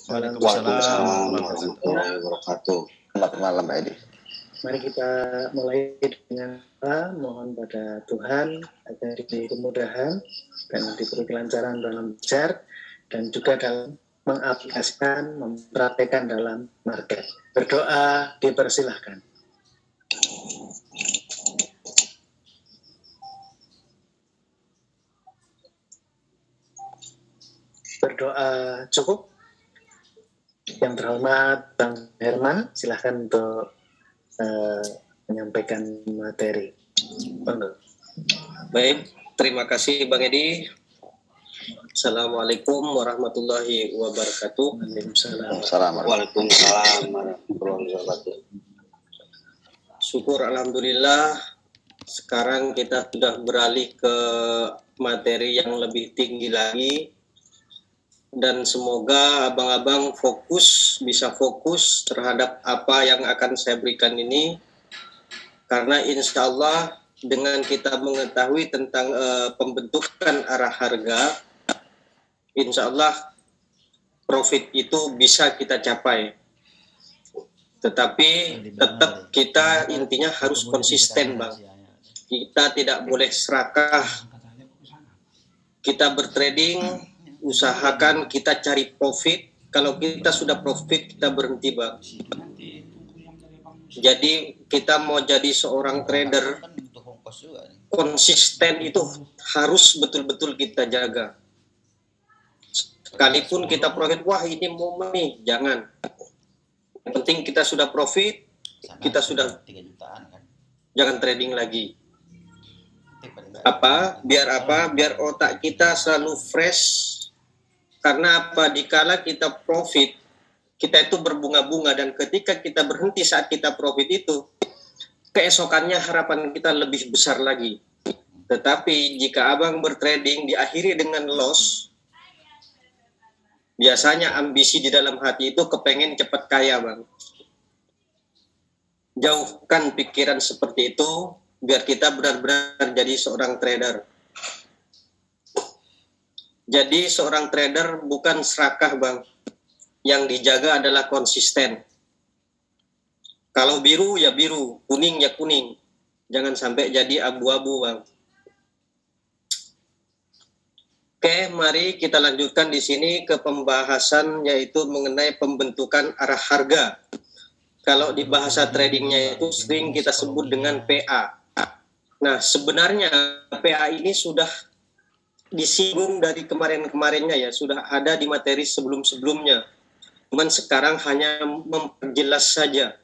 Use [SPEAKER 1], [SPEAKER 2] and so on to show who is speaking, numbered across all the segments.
[SPEAKER 1] Waalaikumsalam warahmatullahi wabarakatuh. Selamat malam, Pak Edi.
[SPEAKER 2] Mari kita mulai dengan mohon pada Tuhan agar diberi kemudahan dan diberi kelancaran dalam belajar dan juga dalam mengaplikasikan, mempraktekkan dalam market. Berdoa dipersilahkan. Berdoa cukup. Yang terhormat Bang Herman, silahkan untuk menyampaikan materi.
[SPEAKER 3] Baik, terima kasih Bang Edi. Assalamualaikum warahmatullahi wabarakatuh.
[SPEAKER 1] Waalaikumsalam warahmatullahi wabarakatuh.
[SPEAKER 3] Syukur alhamdulillah, sekarang kita sudah beralih ke materi yang lebih tinggi lagi. Dan semoga abang-abang bisa fokus terhadap apa yang akan saya berikan ini. Karena insya Allah dengan kita mengetahui tentang pembentukan arah harga, insya Allah profit itu bisa kita capai. Tetapi tetap kita intinya harus konsisten, Bang. Kita tidak boleh serakah. Kita bertrading, usahakan kita cari profit. Kalau kita sudah profit, kita berhenti, Bang. Jadi kita mau jadi seorang trader, konsisten itu harus betul-betul kita jaga. Sekalipun kita profit, wah ini momen nih, jangan. Yang penting kita sudah profit, kita sudah jangan trading lagi. Biar otak kita selalu fresh. Karena apa? Dikala kita profit, kita itu berbunga-bunga, dan ketika kita berhenti saat kita profit itu, keesokannya harapan kita lebih besar lagi. Tetapi jika abang bertrading diakhiri dengan loss, biasanya ambisi di dalam hati itu kepengen cepat kaya, Bang. Jauhkan pikiran seperti itu, biar kita benar-benar jadi seorang trader. Jadi seorang trader bukan serakah, Bang. Yang dijaga adalah konsisten. Kalau biru ya biru, kuning ya kuning. Jangan sampai jadi abu-abu, Bang. Oke, mari kita lanjutkan di sini ke pembahasan, yaitu mengenai pembentukan arah harga. Kalau di bahasa tradingnya itu sering kita sebut dengan PA. Nah, sebenarnya PA ini sudah disinggung dari kemarin-kemarinnya ya, sudah ada di materi sebelum-sebelumnya. Cuman sekarang hanya memperjelas saja.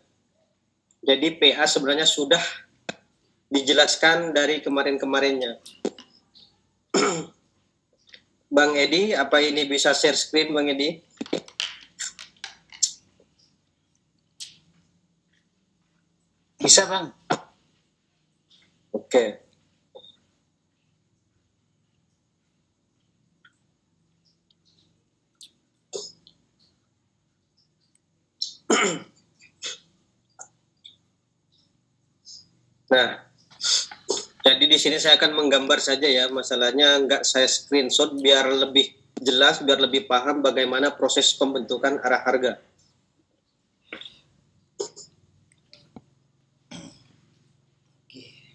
[SPEAKER 3] Jadi PA sebenarnya sudah dijelaskan dari kemarin-kemarinnya. Bang Edi, apa ini bisa share screen, Bang Edi?
[SPEAKER 2] Bisa, Bang.
[SPEAKER 3] Oke. Nah, jadi di sini saya akan menggambar saja ya, masalahnya nggak saya screenshot biar lebih jelas, biar lebih paham bagaimana proses pembentukan arah harga.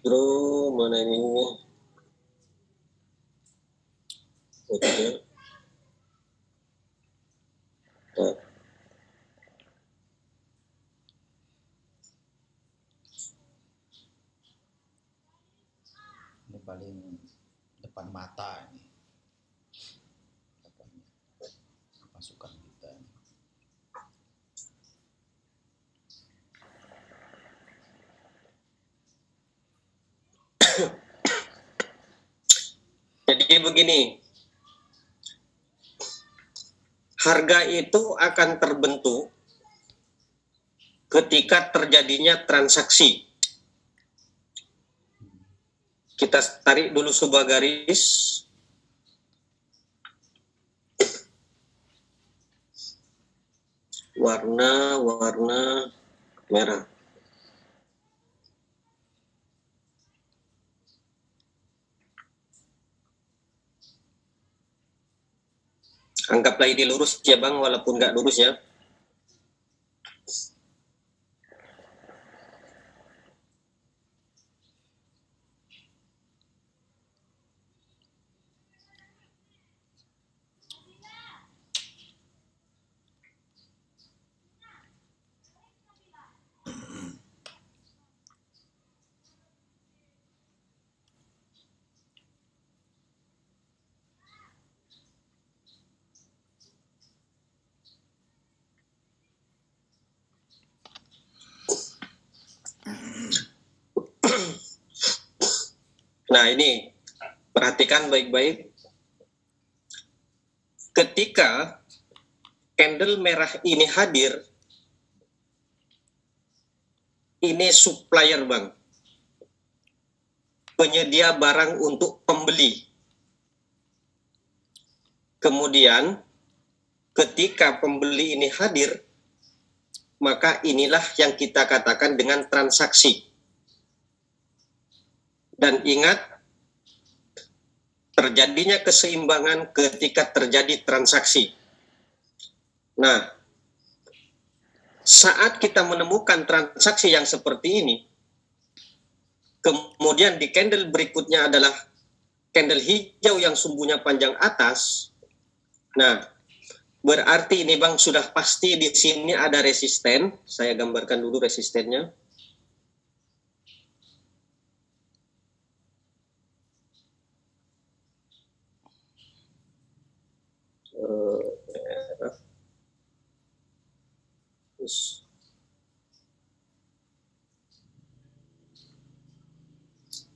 [SPEAKER 3] Bro, mana ini? Oke. Nah.
[SPEAKER 4] Ini paling depan mata ini. Pasukan kita.
[SPEAKER 3] Jadi begini, harga itu akan terbentuk ketika terjadinya transaksi. Kita tarik dulu sebuah garis. Warna merah. Anggaplah ini lurus ya Bang, walaupun nggak lurus ya. Nah ini, perhatikan baik-baik. Ketika candle merah ini hadir, ini supplier Bang. Penyedia barang untuk pembeli. Kemudian, ketika pembeli ini hadir, maka inilah yang kita katakan dengan transaksi. Dan ingat, terjadinya keseimbangan ketika terjadi transaksi. Nah, saat kita menemukan transaksi yang seperti ini, kemudian di candle berikutnya adalah candle hijau yang sumbunya panjang atas. Nah, berarti ini Bang sudah pasti di sini ada resisten. Saya gambarkan dulu resistennya.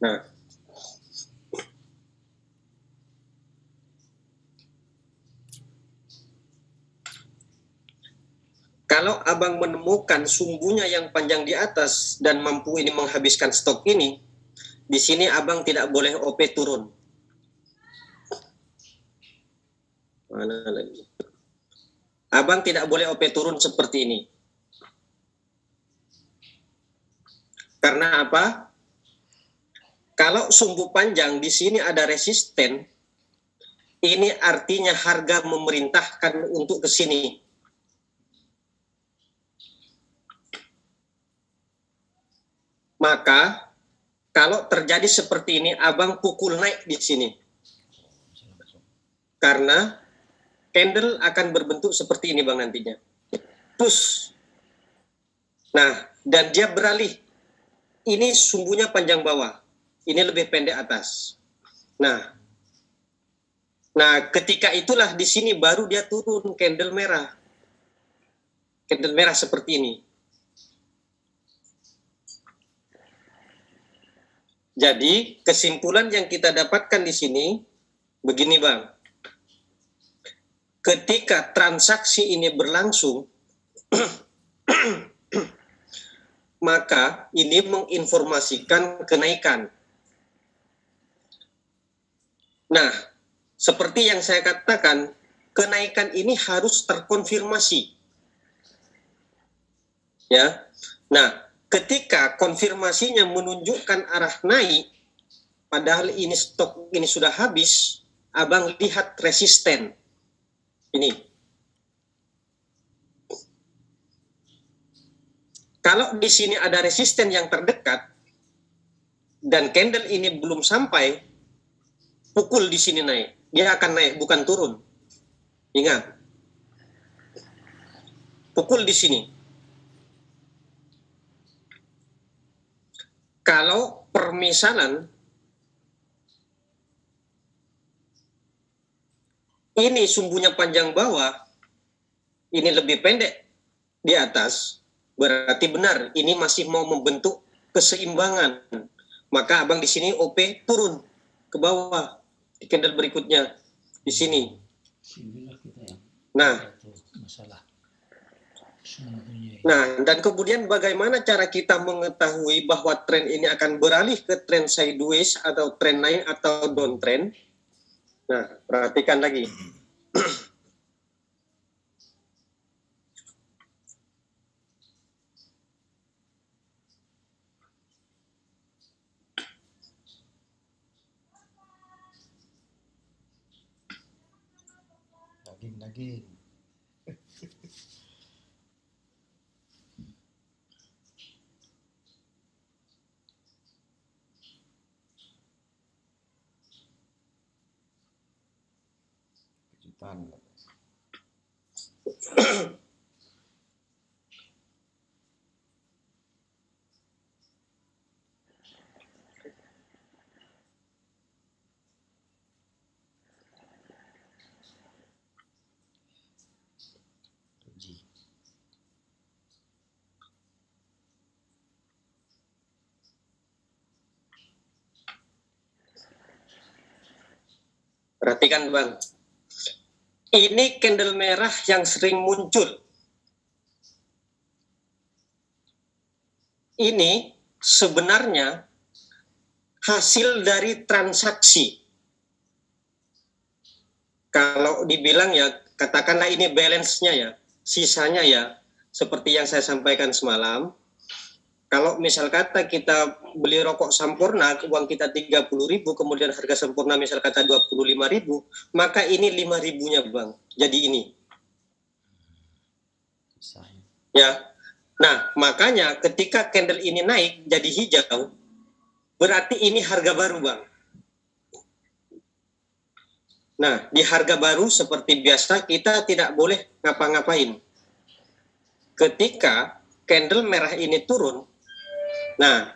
[SPEAKER 3] Nah, kalau Abang menemukan sumbunya yang panjang di atas dan mampu ini menghabiskan stok ini, di sini Abang tidak boleh OP turun. Mana lagi? Abang tidak boleh OP turun seperti ini. Karena apa? Kalau sumbu panjang di sini ada resisten, ini artinya harga memerintahkan untuk ke sini. Maka kalau terjadi seperti ini, Abang pukul naik di sini. Karena candle akan berbentuk seperti ini Bang nantinya. Push. Nah, dan dia beralih. Ini sumbunya panjang bawah. Ini lebih pendek atas. Nah, ketika itulah di sini baru dia turun candle merah. Candle merah seperti ini. Jadi, kesimpulan yang kita dapatkan di sini begini Bang. Ketika transaksi ini berlangsung, maka ini menginformasikan kenaikan. Nah, seperti yang saya katakan, kenaikan ini harus terkonfirmasi. Ya. Nah, ketika konfirmasinya menunjukkan arah naik, padahal ini stok ini sudah habis, Abang lihat resisten. Ini. Kalau di sini ada resisten yang terdekat dan candle ini belum sampai, pukul di sini naik. Dia akan naik, bukan turun. Ingat. Pukul di sini. Kalau permisalan ini sumbunya panjang bawah, ini lebih pendek di atas, berarti benar ini masih mau membentuk keseimbangan. Maka Abang di sini OP turun ke bawah di candle berikutnya di sini. Nah, dan kemudian bagaimana cara kita mengetahui bahwa tren ini akan beralih ke tren sideways atau tren naik atau downtrend? Nah, perhatikan lagi.
[SPEAKER 4] lagi. Kejutan. Uji.
[SPEAKER 3] Perhatikan Bang, ini candle merah yang sering muncul. Ini sebenarnya hasil dari transaksi. Kalau dibilang ya, katakanlah ini balance-nya ya, sisanya ya, seperti yang saya sampaikan semalam. Kalau misal kata kita beli rokok Sampurna, uang kita 30.000, kemudian harga Sampurna misal kata 25.000, maka ini 5.000-nya Bang. Jadi ini. Ya. Nah, makanya ketika candle ini naik jadi hijau, berarti ini harga baru Bang. Nah, di harga baru seperti biasa kita tidak boleh ngapa-ngapain. Ketika candle merah ini turun, nah,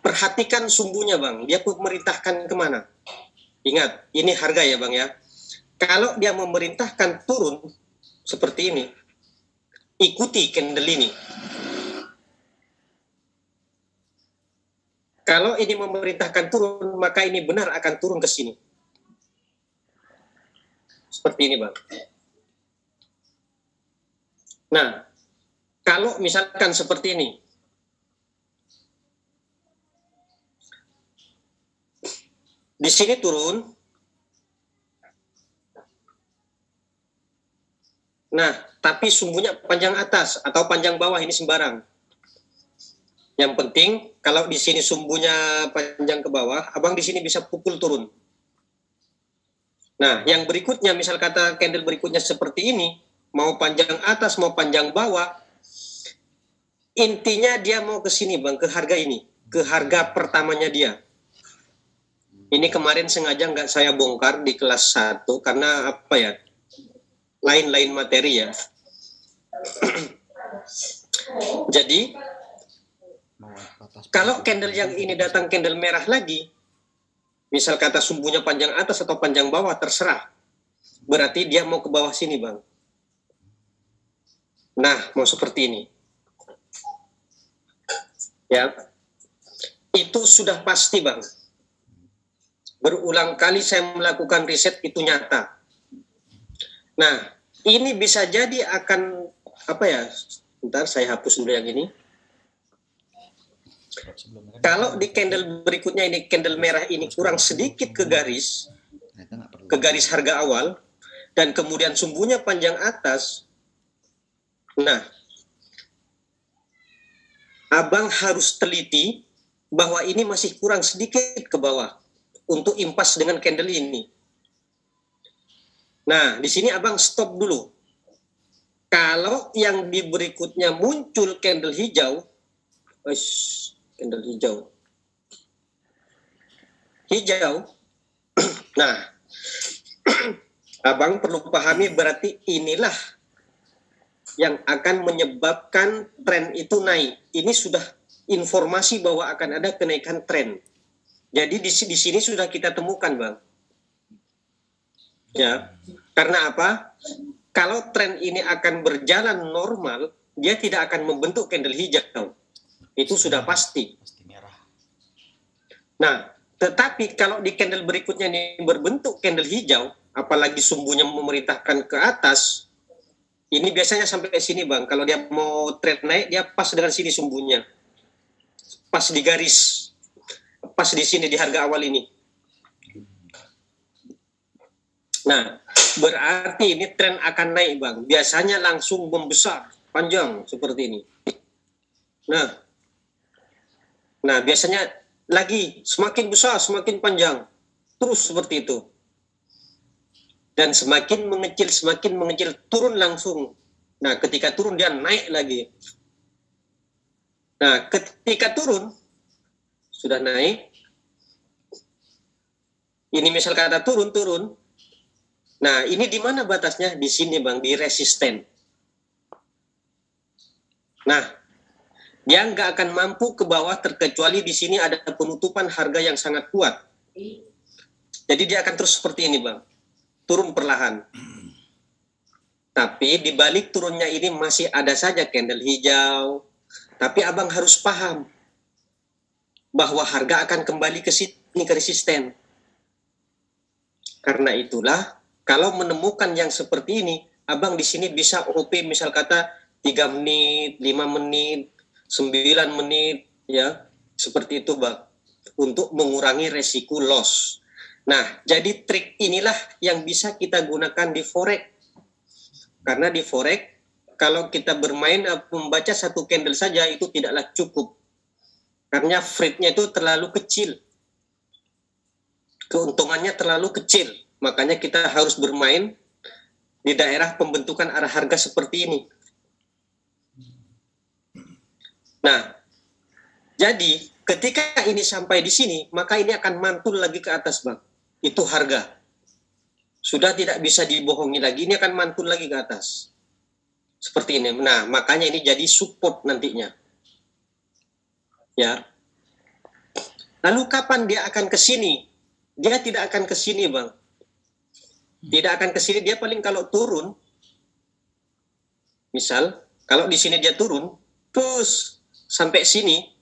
[SPEAKER 3] perhatikan sumbunya Bang, dia memerintahkan kemana? Ingat, ini harga ya Bang ya. Kalau dia memerintahkan turun seperti ini, ikuti candle ini. Kalau ini memerintahkan turun, maka ini benar akan turun ke sini. Seperti ini Bang. Nah, kalau misalkan seperti ini, di sini turun. Nah, tapi sumbunya panjang atas atau panjang bawah ini sembarang. Yang penting kalau di sini sumbunya panjang ke bawah, Abang di sini bisa pukul turun. Nah, yang berikutnya misal kata candle berikutnya seperti ini, mau panjang atas mau panjang bawah, intinya dia mau ke sini Bang, ke harga ini, ke harga pertamanya dia. Ini kemarin sengaja nggak saya bongkar di kelas 1 karena apa ya, lain-lain materi ya. Jadi kalau candle yang ini datang candle merah lagi, misal kata sumbunya panjang atas atau panjang bawah terserah, berarti dia mau ke bawah sini Bang. Nah, mau seperti ini ya, itu sudah pasti Bang. Berulang kali saya melakukan riset, itu nyata. Nah, ini bisa jadi akan apa ya? Bentar, saya hapus dulu yang ini. Kalau di candle berikutnya ini candle merah ini kurang sedikit ke garis harga awal, dan kemudian sumbunya panjang atas. Nah, Abang harus teliti bahwa ini masih kurang sedikit ke bawah untuk impas dengan candle ini. Nah, di sini Abang stop dulu. Kalau yang di berikutnya muncul candle hijau, candle hijau, nah, Abang perlu pahami berarti inilah yang akan menyebabkan tren itu naik. Ini sudah informasi bahwa akan ada kenaikan tren. Jadi di sini sudah kita temukan Bang. Ya, karena apa? Kalau tren ini akan berjalan normal, dia tidak akan membentuk candle hijau. Itu sudah pasti. Nah, tetapi kalau di candle berikutnya ini berbentuk candle hijau, apalagi sumbunya memerintahkan ke atas, ini biasanya sampai sini Bang. Kalau dia mau trend naik, dia pas dengan sini sumbunya. Pas di garis. Pas di sini di harga awal ini. Nah, berarti ini tren akan naik Bang. Biasanya langsung membesar, panjang seperti ini. Nah, biasanya lagi semakin besar, semakin panjang. Terus seperti itu. dan semakin mengecil, turun langsung. Nah, ketika turun dia naik lagi. Nah, ketika turun, sudah naik. Ini misal kata turun. Nah, ini di mana batasnya? Di sini, Bang, di resisten. Nah, dia nggak akan mampu ke bawah terkecuali di sini ada penutupan harga yang sangat kuat. Jadi dia akan terus seperti ini, Bang. Turun perlahan. Tapi di balik turunnya ini masih ada saja candle hijau. Tapi Abang harus paham bahwa harga akan kembali ke sini, ke resisten. Karena itulah, kalau menemukan yang seperti ini, Abang di sini bisa OP misal kata 3 menit, 5 menit, 9 menit, ya, seperti itu, Bang, untuk mengurangi resiko loss. Nah, jadi trik inilah yang bisa kita gunakan di forex. Karena di forex, kalau kita bermain membaca satu candle saja itu tidaklah cukup. Karena free-nya itu terlalu kecil. Keuntungannya terlalu kecil. Makanya kita harus bermain di daerah pembentukan arah harga seperti ini. Nah, jadi ketika ini sampai di sini, maka ini akan mantul lagi ke atas, Bang. Itu harga. Sudah tidak bisa dibohongi lagi, ini akan mantul lagi ke atas. Seperti ini. Nah, makanya ini jadi support nantinya. Ya. Lalu kapan dia akan ke sini? Dia tidak akan ke sini, Bang. Tidak akan ke sini, dia paling kalau turun. Misal, kalau di sini dia turun, terus sampai sini.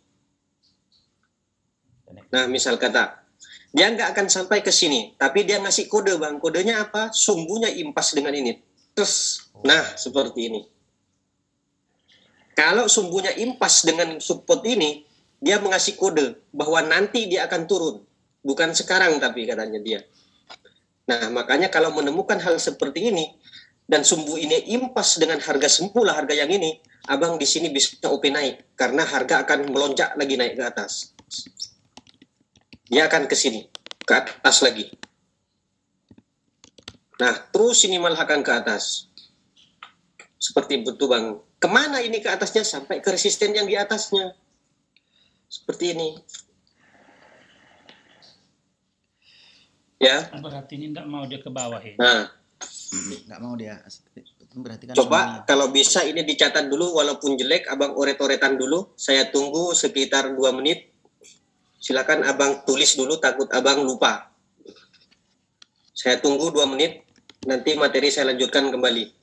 [SPEAKER 3] Nah, misal kata, dia nggak akan sampai ke sini, tapi dia ngasih kode, Bang. Kodenya apa? Sumbunya impas dengan ini. Terus, nah, seperti ini. Kalau sumbunya impas dengan support ini, dia mengasih kode bahwa nanti dia akan turun. Bukan sekarang tapi katanya dia. Nah, makanya kalau menemukan hal seperti ini, dan sumbu ini impas dengan harga semula, harga yang ini, Abang di sini bisa OP naik. Karena harga akan melonjak lagi naik ke atas. Dia akan ke sini, ke atas lagi. Nah, terus ini malah akan ke atas. Seperti itu, Bang. Kemana ini ke atasnya? Sampai ke resisten yang di atasnya. Seperti ini. Ya.
[SPEAKER 5] Berarti ini tidak mau dia ke bawah ya?
[SPEAKER 3] Nah,
[SPEAKER 4] Nggak mau dia. Berarti kan
[SPEAKER 3] coba
[SPEAKER 4] semuanya.
[SPEAKER 3] kalau bisa ini dicatat dulu, walaupun jelek, Abang oret-oretan dulu. Saya tunggu sekitar 2 menit. Silakan Abang tulis dulu, takut Abang lupa. Saya tunggu 2 menit, nanti materi saya lanjutkan kembali.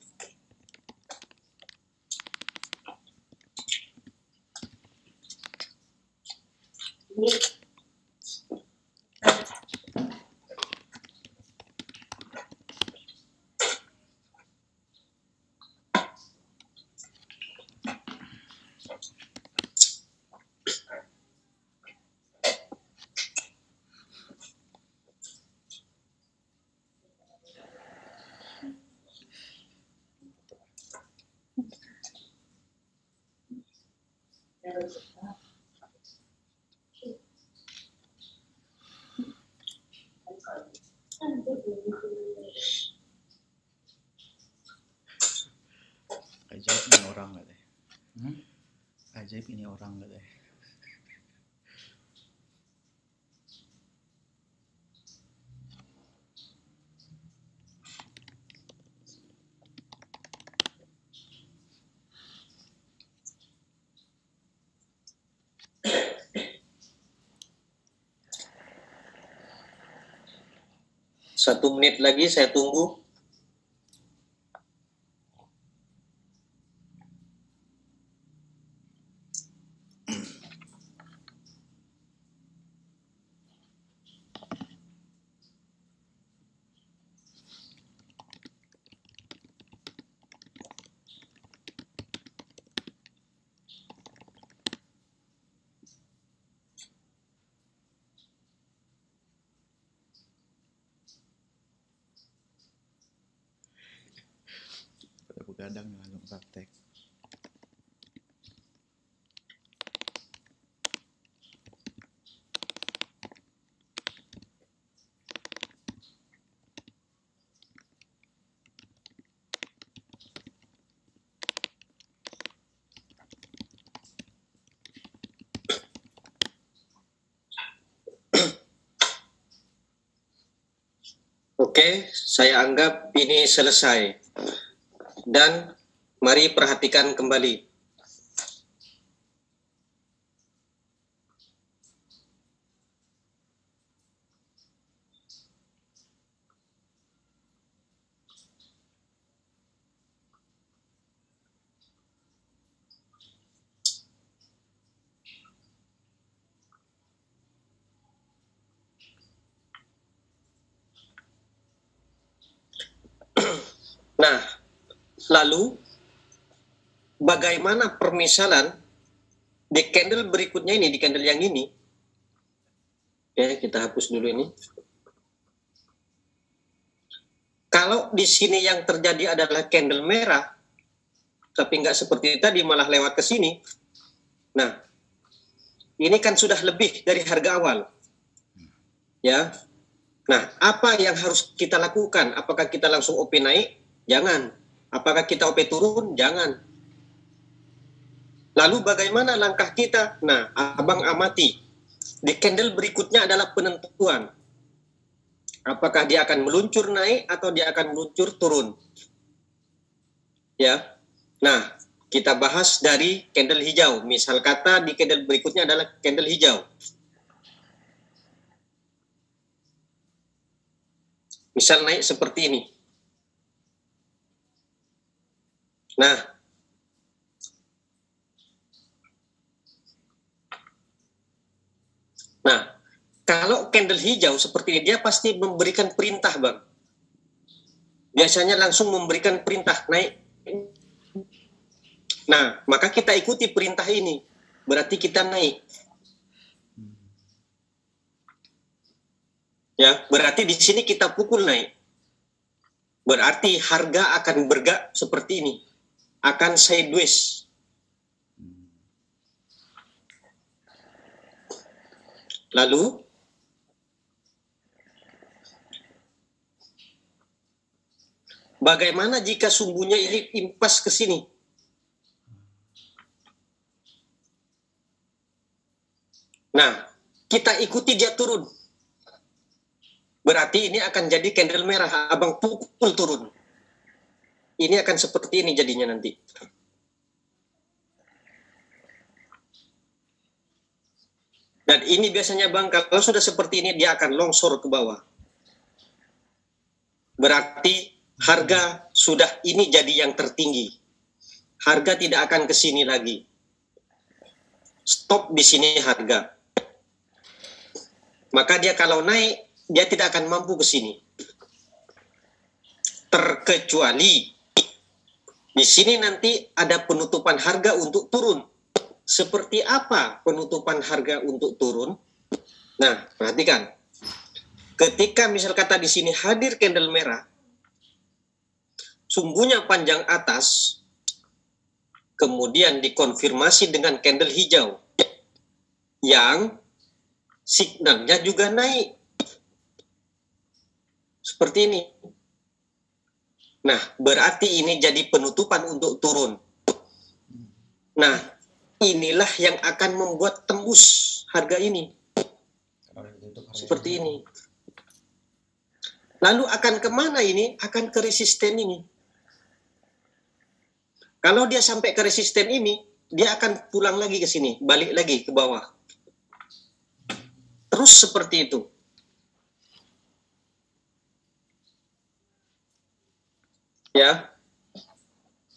[SPEAKER 4] Ajaib ini orang nggak deh. Ajaib ini orang nggak deh.
[SPEAKER 3] Satu menit lagi saya tunggu.
[SPEAKER 4] Pada begadang langsung praktek.
[SPEAKER 3] Oke, saya anggap ini selesai. Dan mari perhatikan kembali. Nah, lalu bagaimana permisalan di candle berikutnya ini, di candle yang ini? Oke, kita hapus dulu ini. Kalau di sini yang terjadi adalah candle merah, tapi nggak seperti tadi malah lewat ke sini. Nah, ini kan sudah lebih dari harga awal. Ya. Nah, apa yang harus kita lakukan? Apakah kita langsung OP naik? Jangan. Apakah kita OP turun? Jangan. Lalu bagaimana langkah kita? Nah, abang amati. Di candle berikutnya adalah penentuan. Apakah dia akan meluncur naik atau dia akan meluncur turun? Ya. Nah, kita bahas dari candle hijau. Misal kata di candle berikutnya adalah candle hijau. Misal naik seperti ini. Nah, kalau candle hijau seperti ini, dia pasti memberikan perintah, Bang. Biasanya langsung memberikan perintah naik. Nah, maka kita ikuti perintah ini. Berarti kita naik. Ya, berarti di sini kita pukul naik. Berarti harga akan bergerak seperti ini. Akan sideways. Lalu bagaimana jika sumbunya ini impas ke sini? Nah, kita ikuti dia turun. Berarti ini akan jadi candle merah, abang pukul turun. Ini akan seperti ini jadinya nanti. Dan ini biasanya bang, kalau sudah seperti ini dia akan longsor ke bawah. Berarti harga sudah ini jadi yang tertinggi. Harga tidak akan ke sini lagi. Stop di sini harga. Maka dia kalau naik, dia tidak akan mampu ke sini. Terkecuali di sini nanti ada penutupan harga untuk turun. Seperti apa penutupan harga untuk turun? Nah, perhatikan. Ketika misal kata di sini hadir candle merah, sumbunya panjang atas, kemudian dikonfirmasi dengan candle hijau yang signalnya juga naik. Seperti ini. Nah, berarti ini jadi penutupan untuk turun. Nah, inilah yang akan membuat tembus harga ini. Seperti ini. Lalu akan kemana ini? Akan ke resisten ini. Kalau dia sampai ke resisten ini, dia akan pulang lagi ke sini, balik lagi ke bawah. Terus seperti itu. Ya,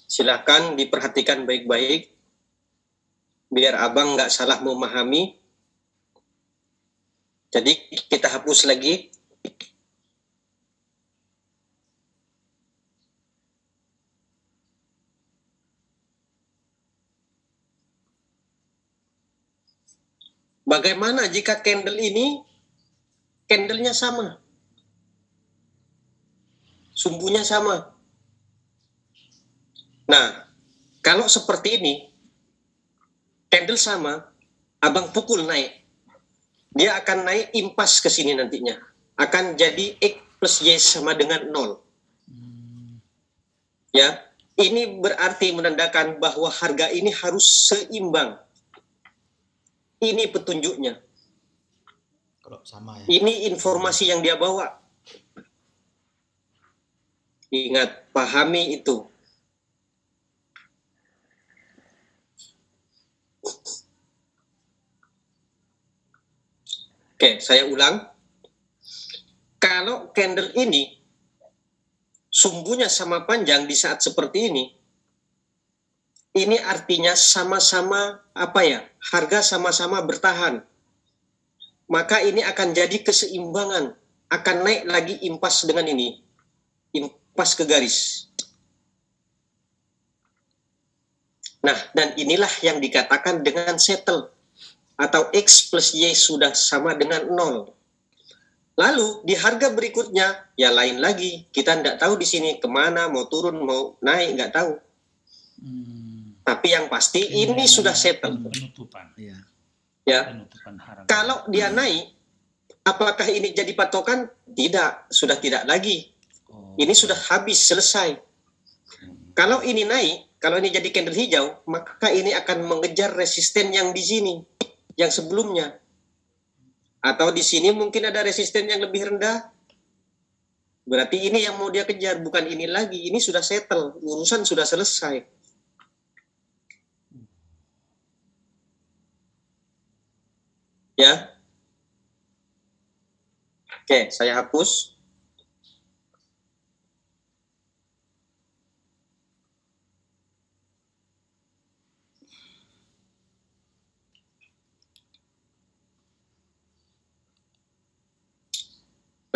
[SPEAKER 3] silakan diperhatikan baik-baik, biar abang nggak salah memahami. Jadi kita hapus lagi. Bagaimana jika candle ini, candlenya sama, sumbunya sama? Nah, kalau seperti ini, candle sama, abang pukul naik. Dia akan naik impas ke sini nantinya. Akan jadi X plus Y sama dengan 0. Ya, ini berarti menandakan bahwa harga ini harus seimbang. Ini petunjuknya.
[SPEAKER 4] Kalau sama ya.
[SPEAKER 3] Ini informasi yang dia bawa. Ingat, pahami itu. Oke, saya ulang. Kalau candle ini sumbunya sama panjang di saat seperti ini artinya sama-sama harga sama-sama bertahan. Maka ini akan jadi keseimbangan, akan naik lagi impas dengan ini, impas ke garis. Nah, dan inilah yang dikatakan dengan settle, atau X plus Y sudah sama dengan 0. Lalu di harga berikutnya, ya lain lagi. Kita tidak tahu di sini kemana, mau turun, mau naik, nggak tahu. Tapi yang pasti ini sudah settle.
[SPEAKER 5] Penutupan.
[SPEAKER 3] Ya.
[SPEAKER 5] Penutupan harga.
[SPEAKER 3] Kalau dia naik, apakah ini jadi patokan? Tidak, sudah tidak lagi. Ini sudah habis, selesai. Kalau ini naik, kalau ini jadi candle hijau, maka ini akan mengejar resisten yang di sini, yang sebelumnya. Atau di sini mungkin ada resisten yang lebih rendah. Berarti ini yang mau dia kejar, bukan ini lagi. Ini sudah settle, urusan sudah selesai. Ya. Oke, saya hapus.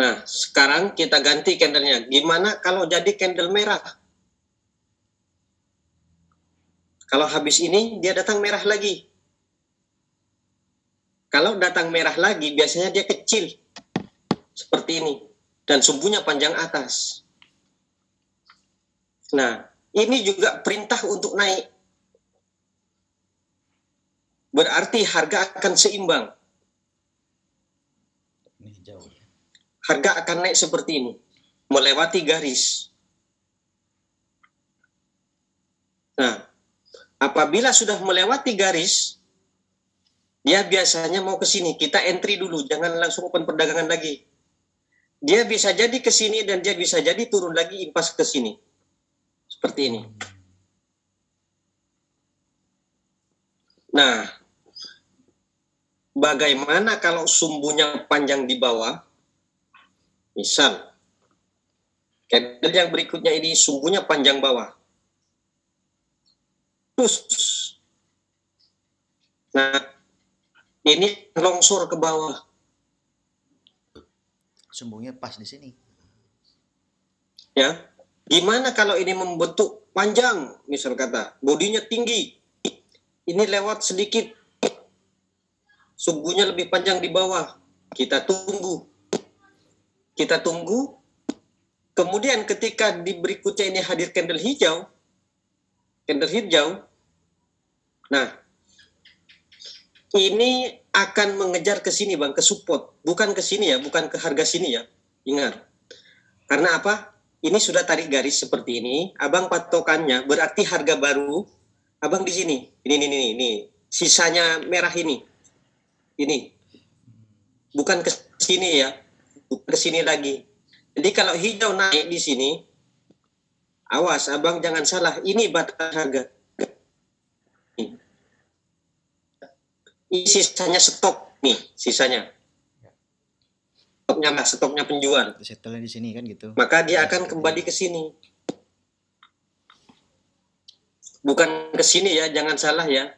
[SPEAKER 3] Nah, sekarang kita ganti candlenya. Gimana kalau jadi candle merah? Kalau habis ini, dia datang merah lagi. Kalau datang merah lagi, biasanya dia kecil. Seperti ini. Dan sumbunya panjang atas. Nah, ini juga perintah untuk naik. Berarti harga akan seimbang.
[SPEAKER 4] Ini jauh.
[SPEAKER 3] Harga akan naik seperti ini, melewati garis. Nah, apabila sudah melewati garis, dia biasanya mau ke sini. Kita entry dulu, jangan langsung open perdagangan lagi. Dia bisa jadi ke sini dan dia bisa jadi turun lagi impas ke sini. Seperti ini. Nah, bagaimana kalau sumbunya panjang di bawah? Misal, candle yang berikutnya ini sumbunya panjang bawah. Terus, nah ini longsor ke bawah.
[SPEAKER 4] Sumbunya pas di sini.
[SPEAKER 3] Ya, gimana kalau ini membentuk panjang, misal kata, bodinya tinggi, ini lewat sedikit, sumbunya lebih panjang di bawah. Kita tunggu. Kemudian ketika di berikutnya ini hadir candle hijau, nah ini akan mengejar ke sini bang, ke support, bukan ke sini ya, bukan ke harga sini ya, ingat. Karena apa? Ini sudah tarik garis seperti ini, abang patokannya berarti harga baru, abang di sini, ini, sisanya merah ini, bukan ke sini ya. Ke sini lagi. Jadi kalau hijau naik di sini, awas abang jangan salah, ini batas harga. Ini sisanya stok nih, sisanya. Stoknya penjual.
[SPEAKER 4] Settle di sini kan gitu.
[SPEAKER 3] Maka dia akan kembali ke sini. Bukan ke sini ya, jangan salah ya.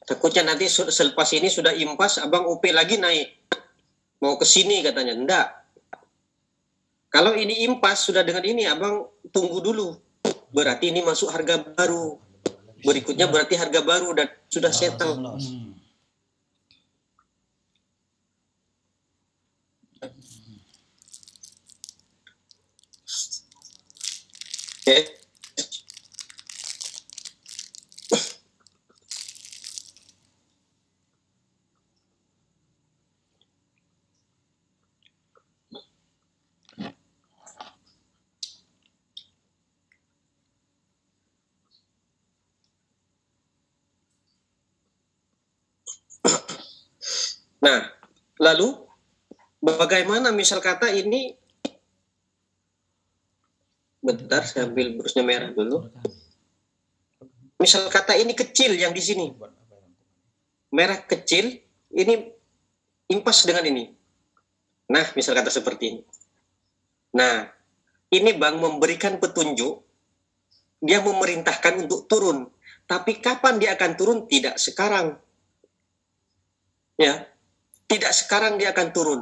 [SPEAKER 3] Takutnya nanti selepas ini sudah impas, abang OP lagi naik. Mau ke sini katanya, enggak. Kalau ini impas sudah dengan ini, abang tunggu dulu. Berarti ini masuk harga baru. Berikutnya berarti harga baru dan sudah settle. Oke. Nah, lalu bagaimana misal kata ini Bentar, saya ambil brusnya merah dulu. Misal kata ini kecil yang di sini. Merah kecil, ini impas dengan ini. Nah, misal kata seperti ini. Nah, ini Bang memberikan petunjuk, dia memerintahkan untuk turun. Tapi kapan dia akan turun? Tidak sekarang. Ya, tidak sekarang dia akan turun.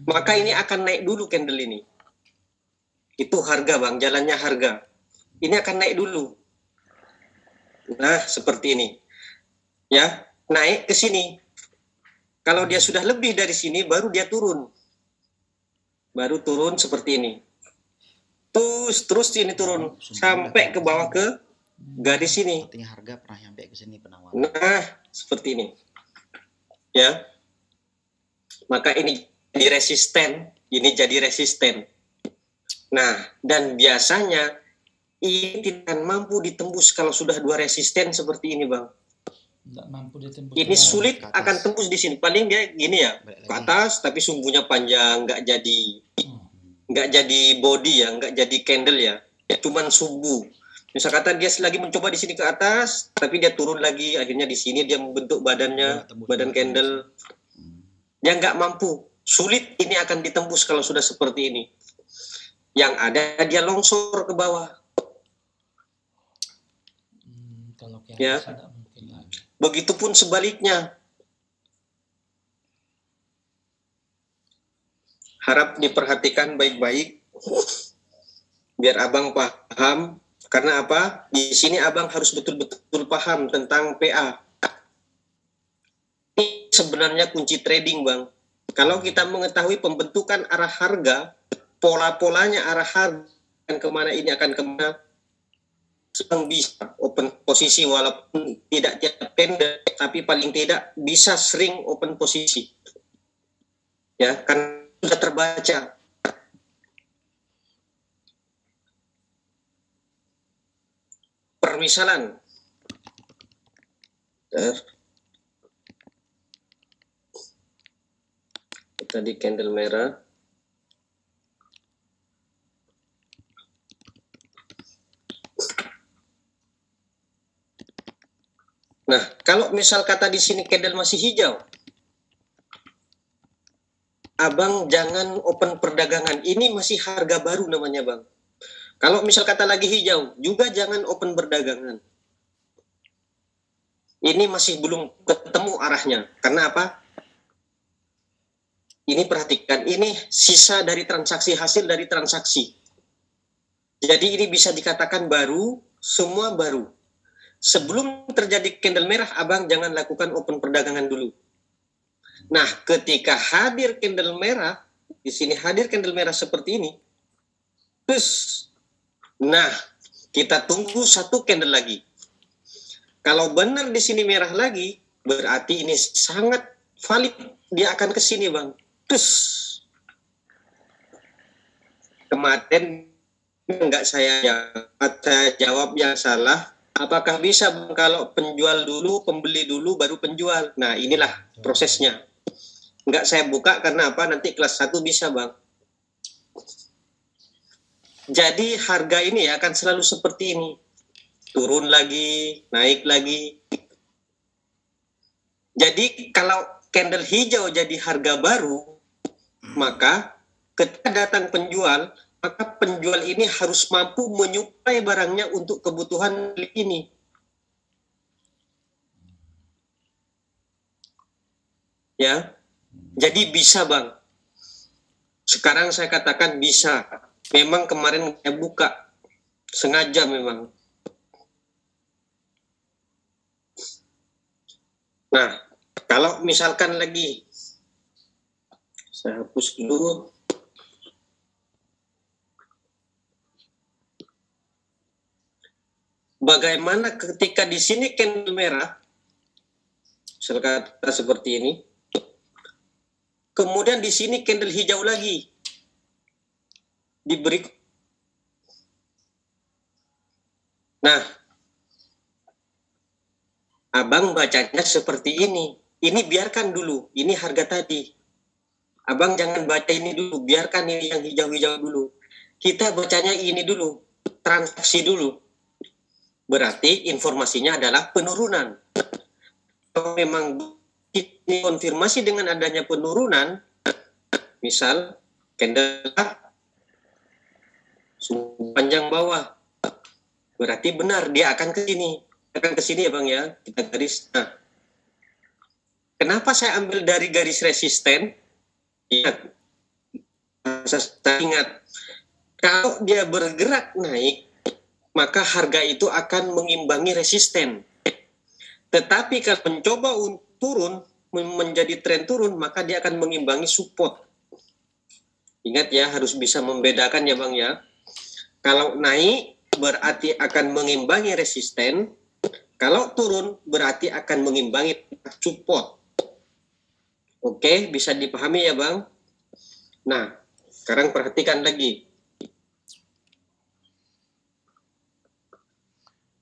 [SPEAKER 3] Maka ini akan naik dulu candle ini. Itu harga Bang, jalannya harga. Ini akan naik dulu. Nah, seperti ini. Ya, naik ke sini. Kalau dia sudah lebih dari sini, baru dia turun. Baru turun seperti ini. Terus ini turun sampai ke bawah ke garis ini.
[SPEAKER 4] Artinya harga pernah sampai ke sini penawaran.
[SPEAKER 3] Nah, seperti ini. Ya. Maka ini jadi resisten, ini jadi resisten. Nah, dan biasanya ini tidak mampu ditembus kalau sudah dua resisten seperti ini, Bang.
[SPEAKER 5] Tidak mampu ditembus.
[SPEAKER 3] Ini sulit akan tembus di sini. Paling dia gini ya, ke atas tapi sumbunya panjang, nggak jadi body ya, nggak jadi candle ya. Cuman sumbu. Misal kata dia lagi mencoba di sini ke atas, tapi dia turun lagi, akhirnya di sini dia membentuk badannya, badan candle. Dia nggak mampu. Sulit ini akan ditembus kalau sudah seperti ini. Yang ada dia longsor ke bawah.
[SPEAKER 5] Kalau
[SPEAKER 3] ya.
[SPEAKER 5] tidak mungkin lagi.
[SPEAKER 3] Begitupun sebaliknya. Harap diperhatikan baik-baik. Biar Abang paham. Karena apa? Di sini Abang harus betul-betul paham tentang PA. Ini sebenarnya kunci trading, Bang. Kalau kita mengetahui pembentukan arah harga, pola-polanya arah harga, dan kemana ini akan kemana, sedang bisa open posisi walaupun tidak tiap candle, tapi paling tidak bisa sering open posisi. Ya, kan sudah terbaca. Permisalan. Tadi candle merah. Nah, kalau misal kata di sini candle masih hijau, Abang jangan open perdagangan. Ini masih harga baru namanya, Bang. Kalau misal kata lagi hijau, juga jangan open perdagangan. Ini masih belum ketemu arahnya. Karena apa? Ini perhatikan, ini sisa dari transaksi, hasil dari transaksi. Jadi ini bisa dikatakan baru, semua baru. Sebelum terjadi candle merah, Abang jangan lakukan open perdagangan dulu. Nah, ketika hadir candle merah, di sini hadir candle merah seperti ini, terus, nah, kita tunggu satu candle lagi. Kalau benar di sini merah lagi, berarti ini sangat valid, dia akan ke sini, Bang. Terus, kemarin enggak saya jawab yang salah. Apakah bisa Bang, kalau penjual dulu, pembeli dulu, baru penjual? Nah, inilah prosesnya. Enggak saya buka karena apa? Nanti kelas 1 bisa, Bang. Jadi harga ini akan selalu seperti ini. Turun lagi, naik lagi. Jadi kalau candle hijau jadi harga baru, maka ketika datang penjual, maka penjual ini harus mampu menyuplai barangnya untuk kebutuhan ini. Ya, jadi bisa, Bang. Sekarang saya katakan bisa. Memang kemarin saya buka, sengaja memang. Nah, kalau misalkan lagi, saya hapus dulu. Bagaimana ketika di sini candle merah, misalkan seperti ini, kemudian di sini candle hijau lagi, diberi. Nah, Abang bacanya seperti ini. Ini biarkan dulu, ini harga tadi. Abang jangan baca ini dulu, biarkan ini yang hijau-hijau dulu. Kita bacanya ini dulu. transaksi dulu. Berarti informasinya adalah penurunan. Kalau memang konfirmasi dengan adanya penurunan, misal candle panjang bawah, berarti benar dia akan ke sini. Akan ke sini ya Bang ya, kita garis. Nah, kenapa saya ambil dari garis resisten? Ingat, saya ingat, kalau dia bergerak naik, maka harga itu akan mengimbangi resisten. Tetapi kalau mencoba turun, menjadi tren turun, maka dia akan mengimbangi support. Ingat ya, harus bisa membedakan ya Bang ya. Kalau naik berarti akan mengimbangi resisten, kalau turun berarti akan mengimbangi support. Oke, bisa dipahami ya Bang? Nah, sekarang perhatikan lagi.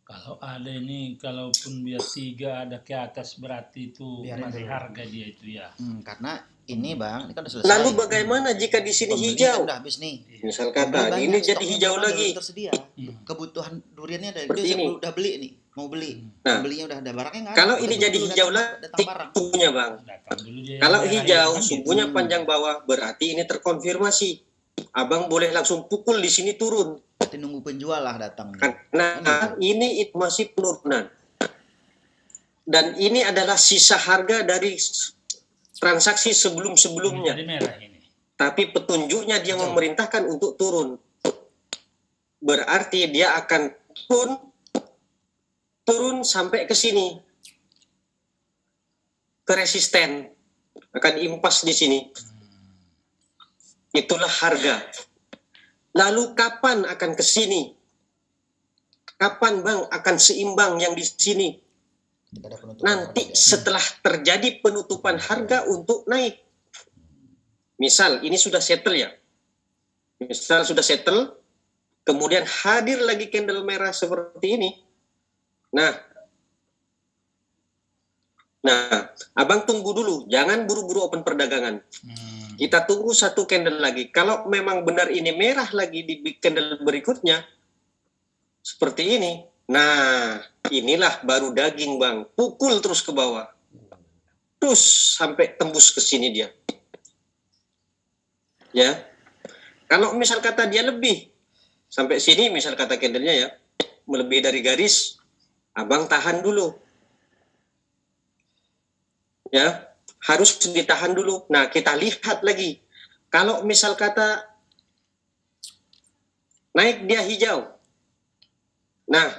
[SPEAKER 5] Kalau ada ini, kalaupun biar 3 ada ke atas berarti itu
[SPEAKER 4] Biarin
[SPEAKER 5] masih
[SPEAKER 4] dulu.
[SPEAKER 5] harga dia itu ya.
[SPEAKER 4] Karena ini Bang, ini kan udah selesai.
[SPEAKER 3] Lalu bagaimana jika di sini
[SPEAKER 4] Pembeli
[SPEAKER 3] hijau?
[SPEAKER 4] kan udah habis nih.
[SPEAKER 3] Misal
[SPEAKER 4] Pembeli
[SPEAKER 3] kata,
[SPEAKER 4] banyak,
[SPEAKER 3] ini jadi
[SPEAKER 4] stoknya
[SPEAKER 3] hijau
[SPEAKER 4] memang
[SPEAKER 3] lagi.
[SPEAKER 4] udah tersedia. Kebutuhan duriannya ada.
[SPEAKER 3] Seperti
[SPEAKER 4] Dia
[SPEAKER 3] ini.
[SPEAKER 4] udah beli nih, mau beli.
[SPEAKER 3] Nah,
[SPEAKER 4] Pembelinya udah ada barangnya nggak ada.
[SPEAKER 3] kalau
[SPEAKER 4] Udah
[SPEAKER 3] ini
[SPEAKER 4] buru-buru
[SPEAKER 3] jadi hijau
[SPEAKER 4] datang
[SPEAKER 3] lagi,
[SPEAKER 4] barang.
[SPEAKER 3] subuhnya Bang.
[SPEAKER 5] Datang dulu dia.
[SPEAKER 3] Kalau
[SPEAKER 5] yang
[SPEAKER 3] hijau,
[SPEAKER 5] kan gitu.
[SPEAKER 3] subuhnya panjang bawah, berarti ini terkonfirmasi. Abang boleh langsung pukul di sini turun.
[SPEAKER 4] Berarti nunggu penjual lah datang.
[SPEAKER 3] Karena ini masih penurunan. Dan ini adalah sisa harga dari transaksi sebelum-sebelumnya.
[SPEAKER 5] Jadi merah ini.
[SPEAKER 3] Tapi petunjuknya dia memerintahkan untuk turun. Berarti dia akan turun sampai ke sini. Ke resisten. Akan impas di sini. Itulah harga. Lalu kapan akan ke sini? Kapan Bang akan seimbang yang di sini?
[SPEAKER 4] Ada penutupan
[SPEAKER 3] Nanti
[SPEAKER 4] harga.
[SPEAKER 3] setelah terjadi penutupan harga untuk naik. Misal ini sudah settle ya. Misal sudah settle, kemudian hadir lagi candle merah seperti ini. Nah, Abang tunggu dulu, jangan buru-buru open perdagangan. Kita tunggu satu candle lagi. Kalau memang benar ini merah lagi di candle berikutnya, seperti ini. Nah, inilah baru daging Bang. Pukul terus ke bawah. Terus sampai tembus ke sini dia. Ya. Kalau misal kata dia lebih. Sampai sini misal kata candlenya ya. Melebihi dari garis. Abang tahan dulu. Ya. Harus ditahan dulu. Nah, kita lihat lagi. Kalau misal kata naik dia hijau. Nah,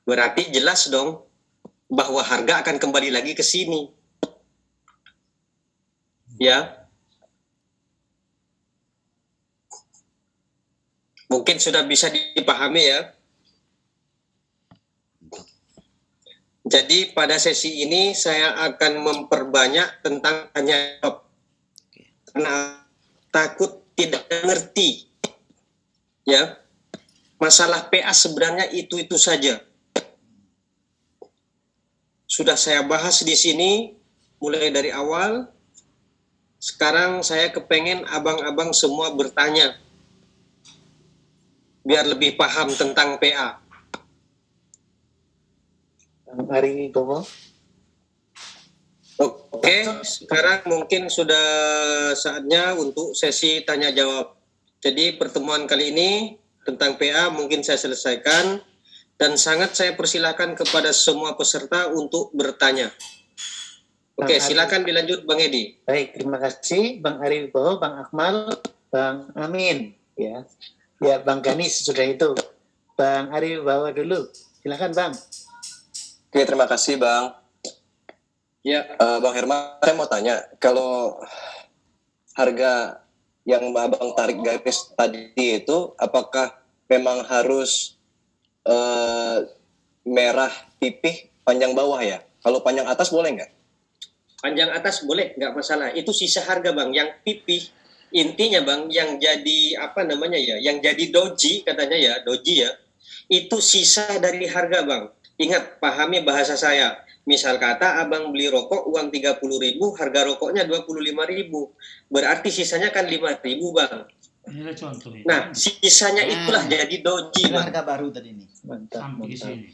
[SPEAKER 3] berarti jelas dong bahwa harga akan kembali lagi ke sini. Ya. Mungkin sudah bisa dipahami ya. Jadi pada sesi ini saya akan memperbanyak tentang tanya jawab. Karena takut tidak mengerti. Ya. Masalah PA sebenarnya itu saja. Sudah saya bahas di sini mulai dari awal. Sekarang saya kepengen abang-abang semua bertanya. Biar lebih paham tentang PA.
[SPEAKER 2] Bang Ari Bowo.
[SPEAKER 3] Oke, sekarang mungkin sudah saatnya untuk sesi tanya jawab. Jadi pertemuan kali ini tentang PA mungkin saya selesaikan dan sangat saya persilahkan kepada semua peserta untuk bertanya. Oke, silakan dilanjut Bang Edi.
[SPEAKER 2] Baik, terima kasih Bang Ari Bowo, Bang Akmal, Bang Amin. Ya, Bang Ganis sudah itu. Bang Ari Bowo dulu. Silakan Bang.
[SPEAKER 1] Oke, terima kasih Bang.
[SPEAKER 3] Ya,
[SPEAKER 1] Bang Herman, saya mau tanya, kalau harga yang Abang tarik garis tadi itu, apakah memang harus merah pipih panjang bawah ya? Kalau panjang atas boleh nggak?
[SPEAKER 3] panjang atas boleh, nggak masalah. Itu sisa harga Bang, yang pipih. Intinya Bang, yang jadi apa namanya ya, yang jadi doji katanya ya, doji ya, itu sisa dari harga Bang. Ingat, pahami bahasa saya. Misal kata abang beli rokok uang 30.000, harga rokoknya 25.000. Berarti sisanya kan 5.000 Bang.
[SPEAKER 5] Inilah contoh ini.
[SPEAKER 3] Nah, sisanya itulah jadi doji,
[SPEAKER 4] Ini
[SPEAKER 3] Bang.
[SPEAKER 4] harga baru tadi ini.
[SPEAKER 2] Mantap,
[SPEAKER 5] Sampai ke
[SPEAKER 2] mantap.
[SPEAKER 5] sini.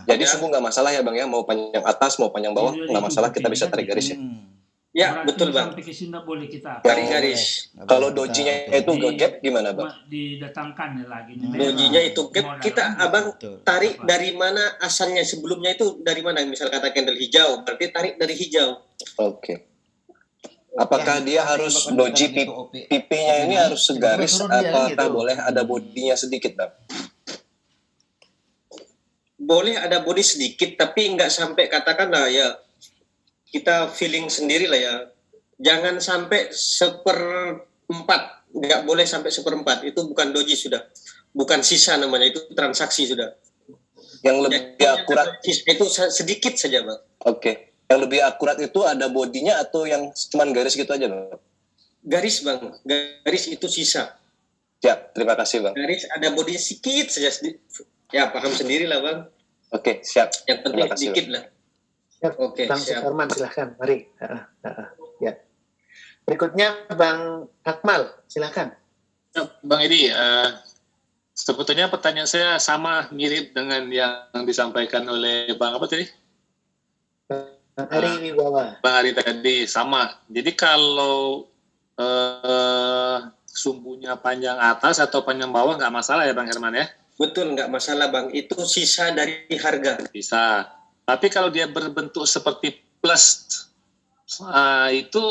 [SPEAKER 1] Jadi sungguh nggak masalah ya Bang ya, mau panjang atas mau panjang bawah
[SPEAKER 5] Jadi
[SPEAKER 1] nggak masalah, kita
[SPEAKER 5] cukup
[SPEAKER 1] bisa
[SPEAKER 5] ini
[SPEAKER 1] tarik
[SPEAKER 5] kan
[SPEAKER 1] garis ya.
[SPEAKER 3] Ya,
[SPEAKER 5] Berarti
[SPEAKER 3] betul, Bang.
[SPEAKER 5] Sampai ke sini nggak boleh kita
[SPEAKER 3] Tarik garis.
[SPEAKER 1] Kalau dojinya itu
[SPEAKER 5] Di-
[SPEAKER 1] gap gimana Bang?
[SPEAKER 5] didatangkan ya lagi.
[SPEAKER 3] Dojinya itu gap, kita Abang
[SPEAKER 4] Betul.
[SPEAKER 3] tarik dari mana asalnya, sebelumnya itu dari mana? Misal kata candle hijau, berarti tarik dari hijau.
[SPEAKER 1] Oke. Apakah dia harus doji pipinya ini harus segaris, apakah boleh ada bodinya sedikit Bang?
[SPEAKER 3] Boleh ada body sedikit, tapi nggak sampai katakanlah ya, kita feeling sendiri lah ya. Jangan sampai 1/4, nggak boleh sampai 1/4. Itu bukan doji sudah, bukan sisa namanya, itu transaksi sudah.
[SPEAKER 1] Yang lebih akurat
[SPEAKER 3] Itu sedikit saja, Bang.
[SPEAKER 1] Oke. Yang lebih akurat itu ada bodinya atau yang cuman garis gitu aja Bang?
[SPEAKER 3] Garis, Bang. Garis itu sisa.
[SPEAKER 1] Siap, terima kasih Bang.
[SPEAKER 3] Garis ada bodinya sedikit saja. Ya, paham sendiri lah, Bang.
[SPEAKER 1] Oke, siap.
[SPEAKER 3] Yang penting
[SPEAKER 1] Terima kasih,
[SPEAKER 3] sedikit lah.
[SPEAKER 2] Siap.
[SPEAKER 3] Oke,
[SPEAKER 2] Bang
[SPEAKER 3] siap.
[SPEAKER 2] Sukarman, silahkan. Mari. Ya. Berikutnya Bang Akmal, silahkan.
[SPEAKER 6] Bang Edi, sebetulnya pertanyaan saya sama mirip dengan yang disampaikan oleh Bang apa tadi?
[SPEAKER 2] Bang Ari Wibawa.
[SPEAKER 6] Bang Ari tadi sama. Jadi kalau sumbunya panjang atas atau panjang bawah nggak masalah ya Bang Herman ya?
[SPEAKER 3] Betul, nggak masalah, Bang. Itu sisa dari harga.
[SPEAKER 6] Bisa. Tapi kalau dia berbentuk seperti plus, itu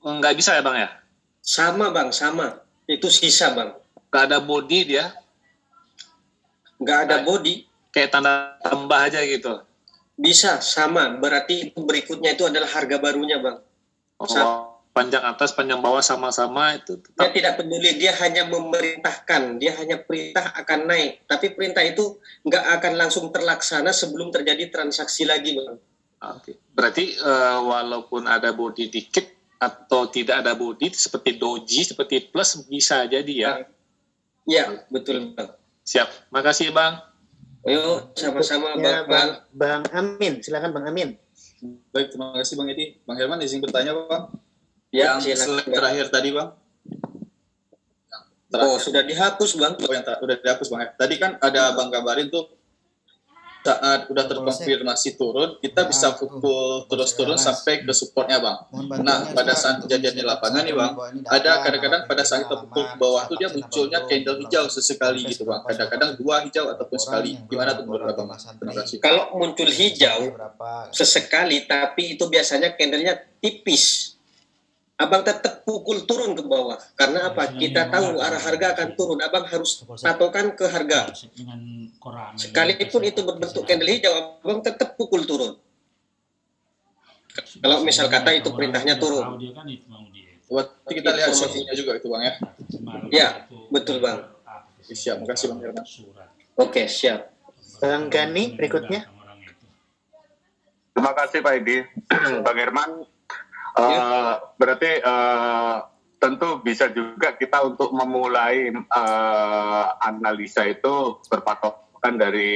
[SPEAKER 6] nggak bisa ya Bang ya?
[SPEAKER 3] Sama, Bang, sama. Itu sisa, Bang.
[SPEAKER 6] Nggak ada body dia,
[SPEAKER 3] Nggak ada body.
[SPEAKER 6] kayak tanda tambah aja gitu.
[SPEAKER 3] Bisa, sama. Berarti itu berikutnya itu adalah harga barunya, Bang.
[SPEAKER 6] Panjang atas, panjang bawah sama-sama itu
[SPEAKER 3] Dia
[SPEAKER 6] tetap.
[SPEAKER 3] tidak peduli, dia hanya memerintahkan, dia hanya perintah akan naik. Tapi perintah itu nggak akan langsung terlaksana sebelum terjadi transaksi lagi, Bang.
[SPEAKER 6] Oke. Berarti walaupun ada body dikit atau tidak ada body seperti doji, seperti plus bisa jadi ya.
[SPEAKER 3] Ya, betul, Bang.
[SPEAKER 6] Siap. Makasih Bang.
[SPEAKER 3] Ayo, sama-sama,
[SPEAKER 2] Ya,
[SPEAKER 3] Bang.
[SPEAKER 2] Bang Amin, silakan Bang Amin.
[SPEAKER 7] Baik, terima kasih Bang Edi. Bang Herman izin bertanya Bang.
[SPEAKER 3] Ya,
[SPEAKER 7] Yang
[SPEAKER 3] silakan,
[SPEAKER 7] slide
[SPEAKER 3] Bang.
[SPEAKER 7] terakhir tadi Bang.
[SPEAKER 3] Oh, sudah dihapus, Bang.
[SPEAKER 7] Oh, yang udah dihapus Bang. Tadi kan ada Bang gambarin tuh saat udah terkonfirmasi turun, kita bisa pukul terus turun sampai ke supportnya Bang. Nah, pada saat kejadian di lapangan nih Bang, ada kadang-kadang pada saat kita pukul ke bawah tuh dia munculnya candle hijau sesekali gitu Bang. Kadang-kadang 2 hijau ataupun sekali. Gimana tuh menurut Abang? Terima kasih.
[SPEAKER 3] Kalau muncul hijau sesekali, tapi itu biasanya candlenya tipis. Abang tetap pukul turun ke bawah. Karena apa? Kita tahu arah harga akan turun. Abang harus patokan ke harga.
[SPEAKER 5] Dengan koran.
[SPEAKER 3] Sekalipun itu berbentuk candle hijau, abang tetap pukul turun. Kalau misal kata itu perintahnya turun.
[SPEAKER 5] Dia kan itu mau dia.
[SPEAKER 7] Berarti kita lihat susunya juga itu Bang ya.
[SPEAKER 3] Ya, betul, Bang.
[SPEAKER 7] Siap, makasih Bang Herman.
[SPEAKER 3] Oke, siap.
[SPEAKER 2] Bang Gani, berikutnya.
[SPEAKER 8] Terima kasih Pak Edi. Bang Herman, berarti tentu bisa juga kita untuk memulai analisa itu berpatokan dari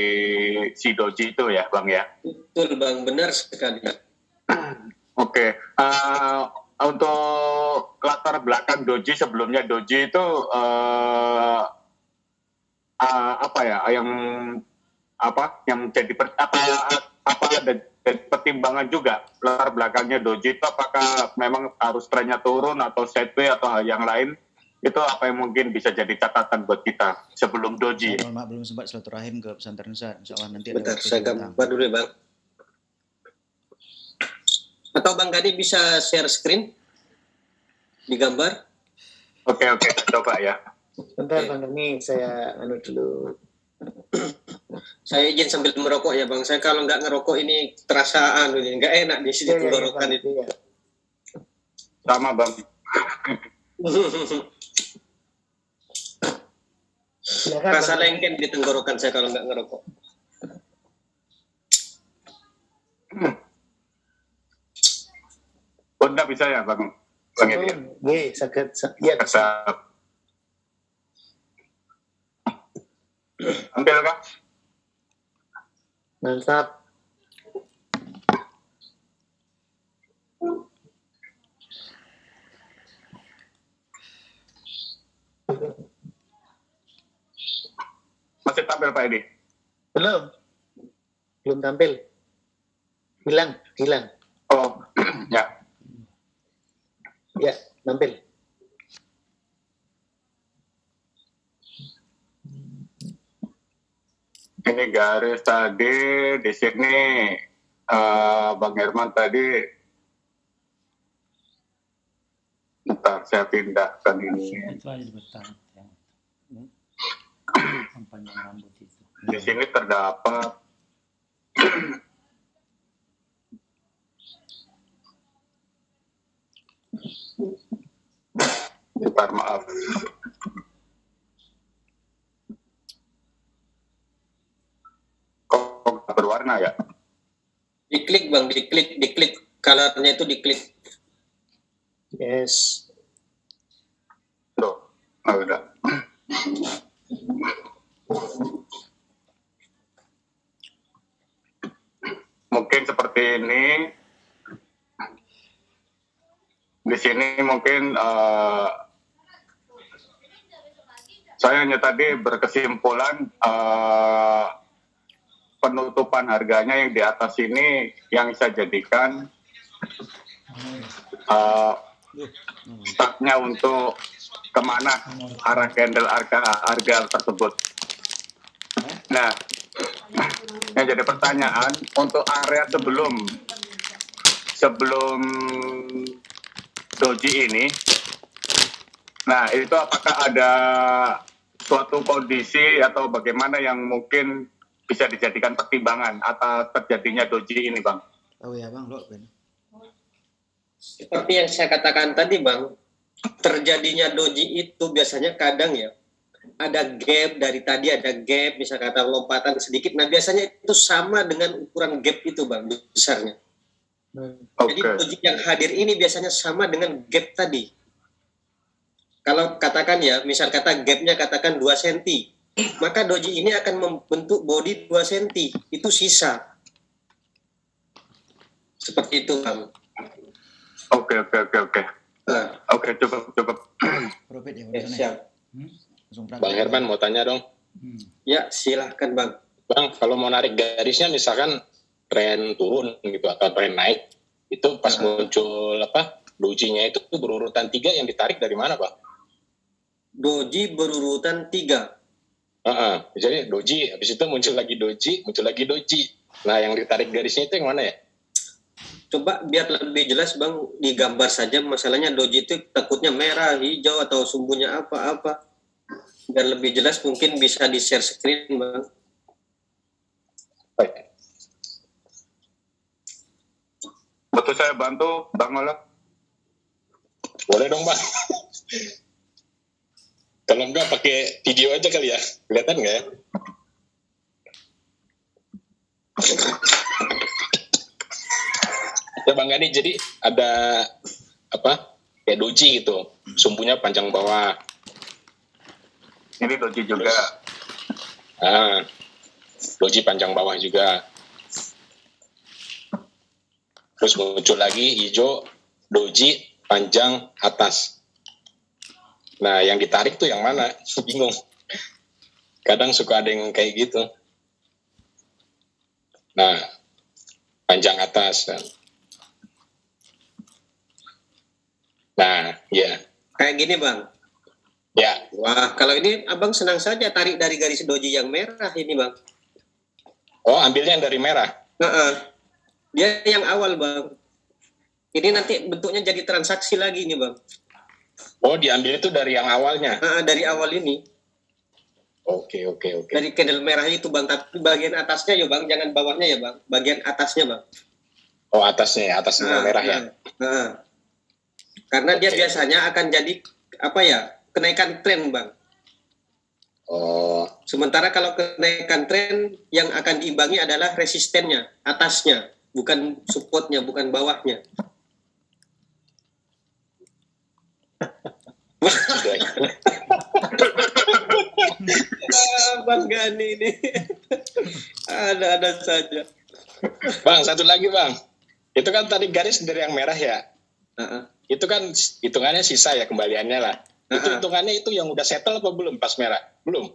[SPEAKER 8] si doji itu ya Bang ya?
[SPEAKER 3] Betul, Bang. Benar sekali.
[SPEAKER 8] Oke. Untuk latar belakang doji, sebelumnya doji itu apa ya yang jadi apa ada pertimbangan juga latar belakangnya doji itu, apakah memang harus trennya turun atau sideways atau hal yang lain, itu apa yang mungkin bisa jadi catatan buat kita sebelum doji?
[SPEAKER 4] Belum sempat silaturahim ke pesantren Nusa, insyaallah nanti
[SPEAKER 3] Bentar,
[SPEAKER 4] ada
[SPEAKER 3] saya gambar dulu ya Bang. Atau Bang Gani bisa share screen digambar?
[SPEAKER 8] Oke, coba ya.
[SPEAKER 2] Bentar Bang Gani, saya dulu.
[SPEAKER 3] Saya izin sambil merokok ya Bang. Saya kalau nggak ngerokok ini terasa nggak enak di sini tenggorokan itu.
[SPEAKER 8] Sama Bang.
[SPEAKER 3] Rasa lengket di tenggorokan saya kalau nggak ngerokok.
[SPEAKER 8] Nggak bisa ya Bang Edi?
[SPEAKER 2] Sakit. Ya,
[SPEAKER 8] bisa. Ambil Kak.
[SPEAKER 2] Mantap.
[SPEAKER 8] tampil Pak Edi?
[SPEAKER 2] Belum tampil. Hilang.
[SPEAKER 8] Oh, ya.
[SPEAKER 2] Ya, tampil.
[SPEAKER 8] Ini garis tadi di sini Bang Herman tadi. Bentar, saya pindahkan ini.
[SPEAKER 5] Itu aja betang yang panjang rambut itu.
[SPEAKER 8] Di sini terdapat bentar, maaf. Kok nggak berwarna ya?
[SPEAKER 3] Diklik Bang, diklik. Colornya itu diklik.
[SPEAKER 2] Yes.
[SPEAKER 8] Tuh, udah. Mungkin seperti ini. Di sini mungkin saya hanya tadi berkesimpulan penutupan harganya yang di atas ini yang saya jadikan startnya untuk kemana arah candle harga tersebut. Nah, yang jadi pertanyaan untuk area sebelum doji ini, nah itu apakah ada suatu kondisi atau bagaimana yang mungkin bisa dijadikan pertimbangan atas terjadinya doji ini, Bang?
[SPEAKER 4] Oh ya Bang, lo Ben.
[SPEAKER 3] Seperti yang saya katakan tadi Bang, terjadinya doji itu biasanya kadang ya ada gap, dari tadi ada gap, misal kata lompatan sedikit, nah biasanya itu sama dengan ukuran gap itu Bang, besarnya.
[SPEAKER 8] Okay.
[SPEAKER 3] Jadi doji yang hadir ini biasanya sama dengan gap tadi. Kalau katakan ya, misal kata gapnya katakan 2 cm, maka doji ini akan membentuk body 2 cm, itu sisa. Seperti itu Bang.
[SPEAKER 8] Oke.
[SPEAKER 3] Nah.
[SPEAKER 8] Oke, cukup.
[SPEAKER 4] Profit ya,
[SPEAKER 3] Siap.
[SPEAKER 9] Bang Herman mau tanya dong.
[SPEAKER 3] Ya, silahkan Bang.
[SPEAKER 9] Bang, kalau mau narik garisnya misalkan tren turun gitu atau tren naik, itu pas muncul dojinya itu berurutan 3 yang ditarik dari mana, Pak?
[SPEAKER 3] Doji berurutan 3.
[SPEAKER 9] Jadi doji, habis itu muncul lagi doji. Nah, yang ditarik garisnya itu yang mana ya?
[SPEAKER 3] Coba biar lebih jelas Bang, digambar saja masalahnya doji itu takutnya merah, hijau, atau sumbunya apa-apa. Biar lebih jelas mungkin bisa di-share screen Bang.
[SPEAKER 8] Baik. Betul, saya bantu Bang Ola.
[SPEAKER 9] Boleh dong Bang. Kalau enggak pakai video aja kali ya, kelihatan nggak ya? Ya Bang Gani, jadi ada kayak doji gitu, sumbunya panjang bawah.
[SPEAKER 8] Ini doji juga.
[SPEAKER 9] Doji panjang bawah juga. Terus muncul lagi hijau, doji panjang atas. Nah, yang ditarik tuh yang mana? Bingung. Kadang suka ada yang kayak gitu. Nah, panjang atas. Nah, ya.
[SPEAKER 3] Kayak gini Bang.
[SPEAKER 9] Ya.
[SPEAKER 3] Wah, kalau ini Abang senang saja tarik dari garis doji yang merah ini Bang.
[SPEAKER 9] Oh, ambilnya yang dari merah?
[SPEAKER 3] Dia yang awal Bang. Ini nanti bentuknya jadi transaksi lagi nih Bang.
[SPEAKER 9] Oh, diambil itu dari yang awalnya?
[SPEAKER 3] Dari awal ini.
[SPEAKER 9] Oke.
[SPEAKER 3] Dari candle merah itu Bang, tapi bagian atasnya ya Bang, jangan bawahnya ya Bang. Bagian atasnya Bang.
[SPEAKER 9] Oh, atasnya merah ya?
[SPEAKER 3] Karena dia biasanya akan jadi kenaikan tren Bang.
[SPEAKER 9] Oh.
[SPEAKER 3] Sementara kalau kenaikan tren yang akan diimbangi adalah resistennya, atasnya, bukan supportnya, bukan bawahnya. Bang Gani ini ada saja.
[SPEAKER 9] Bang, satu lagi Bang. Itu kan tadi garis dari yang merah ya. Itu kan hitungannya sisa ya, kembaliannya lah. Itu hitungannya itu yang udah settle apa belum pas merah? Belum.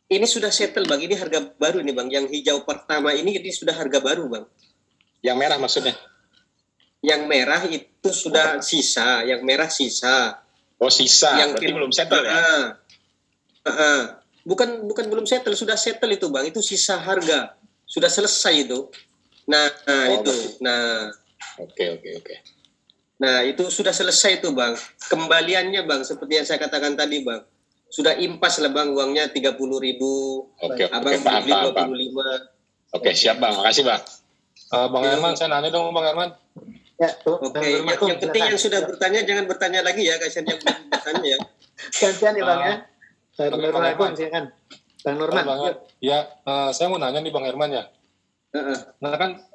[SPEAKER 3] Ini sudah settle Bang, ini harga baru nih Bang. Yang hijau pertama ini sudah harga baru Bang.
[SPEAKER 9] Yang merah maksudnya?
[SPEAKER 3] Yang merah itu sudah sisa, yang merah sisa.
[SPEAKER 9] Oh sisa,
[SPEAKER 3] yang
[SPEAKER 9] berarti belum settle ya?
[SPEAKER 3] Bukan belum settle, sudah settle itu Bang. Itu sisa harga, sudah selesai itu. Nah itu,
[SPEAKER 9] berarti.
[SPEAKER 3] nah.
[SPEAKER 9] Oke.
[SPEAKER 3] Nah itu sudah selesai itu Bang. Kembaliannya Bang, seperti yang saya katakan tadi Bang. Sudah impas lah Bang, uangnya 30.000. Abang beli 25.
[SPEAKER 9] Oke, siap Bang. Makasih Bang. Bang Herman, saya nanya dong Bang Herman.
[SPEAKER 2] Ya,
[SPEAKER 3] Oke, yang penting yang sudah bertanya jangan bertanya lagi ya, kasihan yang belum bertanya ya.
[SPEAKER 2] Gantian ya Bang ya. Bang Nurman, silakan. Bang Nurman.
[SPEAKER 10] Ya, saya mau nanya nih Bang Herman ya. Nah kan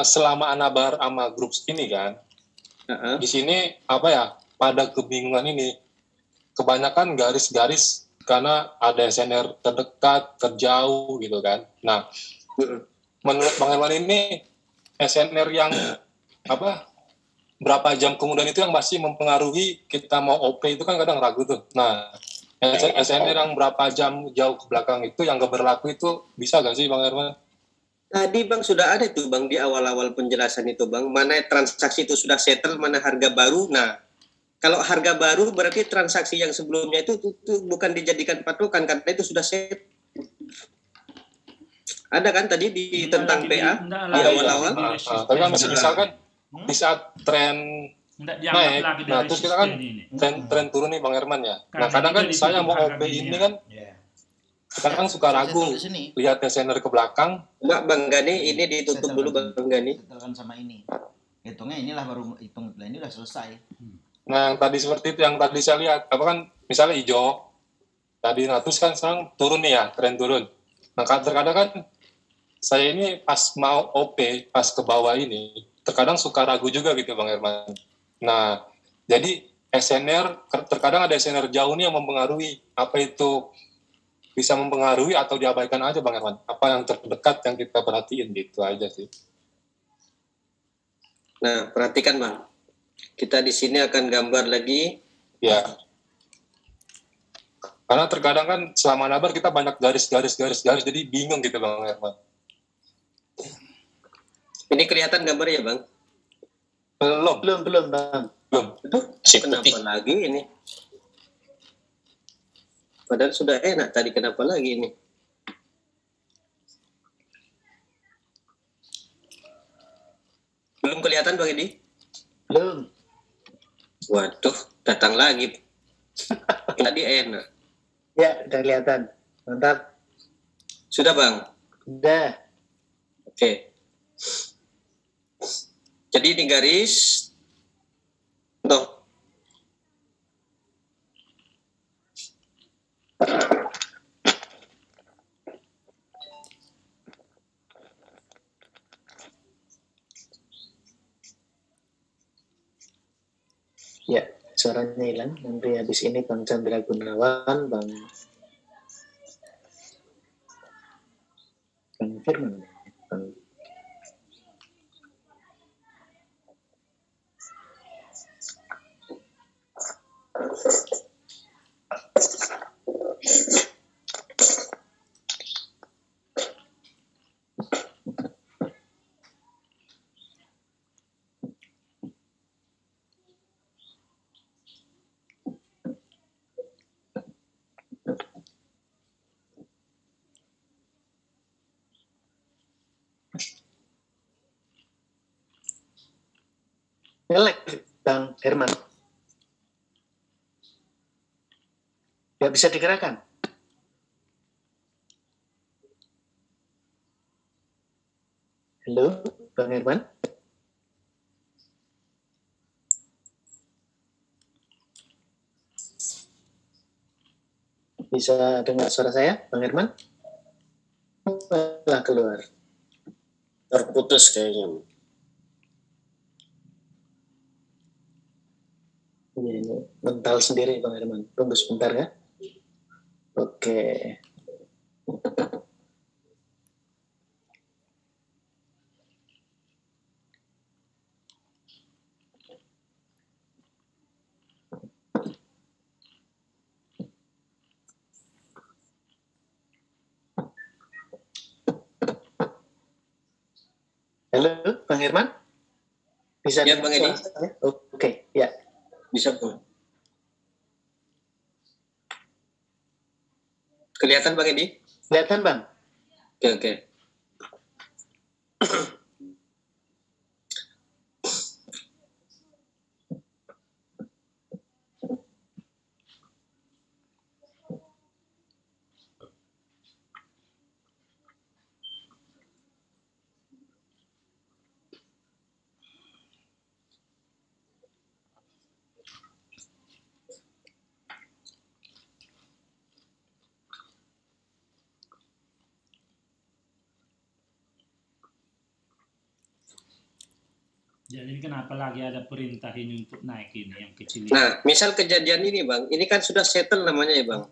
[SPEAKER 10] selama Anabar sama grup ini kan, di sini apa ya, pada kebingungan ini, kebanyakan garis-garis karena ada SNR terdekat, terjauh gitu kan. Nah, menurut Bang Herman ini SNR yang apa berapa jam kemudian itu yang masih mempengaruhi kita mau OP itu kan kadang ragu tuh. Nah, SNR yang berapa jam jauh ke belakang itu yang gak berlaku itu bisa gak sih Bang Herman?
[SPEAKER 3] Tadi Bang sudah ada itu Bang di awal-awal penjelasan itu Bang, mana transaksi itu sudah settle, mana harga baru. Nah, kalau harga baru berarti transaksi yang sebelumnya itu bukan dijadikan patokan karena itu sudah set. Ada kan tadi di tentang PA di awal-awal.
[SPEAKER 10] Tapi kan masih misalkan di saat tren naik, nah terus kita kan tren turun nih Bang Herman ya. Nah kadang kan saya mau OP ini kan, kadang suka ragu lihat SNR ke belakang.
[SPEAKER 3] Bang Gani ini ditutup dulu Bang Gani.
[SPEAKER 11] Hitungkan sama ini. Hitungnya inilah baru hitung ini udah selesai.
[SPEAKER 10] Nah, yang tadi seperti itu, yang tadi saya lihat, apa kan, misalnya hijau, tadi terus kan sekarang turun nih ya, tren turun. Nah, terkadang kan, saya ini pas mau OP, pas ke bawah ini, terkadang suka ragu juga gitu Bang Herman. Nah, jadi SNR, terkadang ada SNR jauh nih yang mempengaruhi, apa itu bisa mempengaruhi atau diabaikan aja Bang Herman? Apa yang terdekat yang kita perhatiin gitu aja sih.
[SPEAKER 3] Nah, perhatikan Bang. Kita di sini akan gambar lagi.
[SPEAKER 10] Ya. Karena terkadang kan selama Anabar kita banyak garis, jadi bingung gitu Bang Herman.
[SPEAKER 3] Ini kelihatan gambar ya Bang?
[SPEAKER 2] Belum Bang.
[SPEAKER 10] Belum.
[SPEAKER 3] Kenapa lagi ini? Padahal sudah enak tadi, kenapa lagi ini? Belum kelihatan Bang Edi?
[SPEAKER 2] Belum.
[SPEAKER 3] Waduh, datang lagi. Tadi enak.
[SPEAKER 2] Ya, udah kelihatan. Mantap.
[SPEAKER 3] Sudah Bang?
[SPEAKER 2] Udah.
[SPEAKER 3] Oke. Jadi ini garis. Tuh.
[SPEAKER 2] Ya, suaranya hilang. Nanti habis ini Bang Chandra Gunawan, Bang Firman. Ngelek Bang Herman. Nggak bisa digerakkan. Halo, Bang Herman. Bisa dengar suara saya, Bang Herman? Malah keluar.
[SPEAKER 3] Terputus kayaknya.
[SPEAKER 2] Ini mental sendiri Bang Herman. Tunggu sebentar ya. Oke. Halo, Bang Herman? Bisa
[SPEAKER 3] ya, Bang Edi?
[SPEAKER 2] Oke, ya.
[SPEAKER 3] Bisa, Bang. Kelihatan, Bang Edi?
[SPEAKER 2] Kelihatan, Bang.
[SPEAKER 3] Oke.
[SPEAKER 5] Jadi kenapa lagi ada perintah ini untuk naik ini yang kecil ini?
[SPEAKER 3] Nah, misal kejadian ini, Bang, ini kan sudah settle namanya ya, Bang.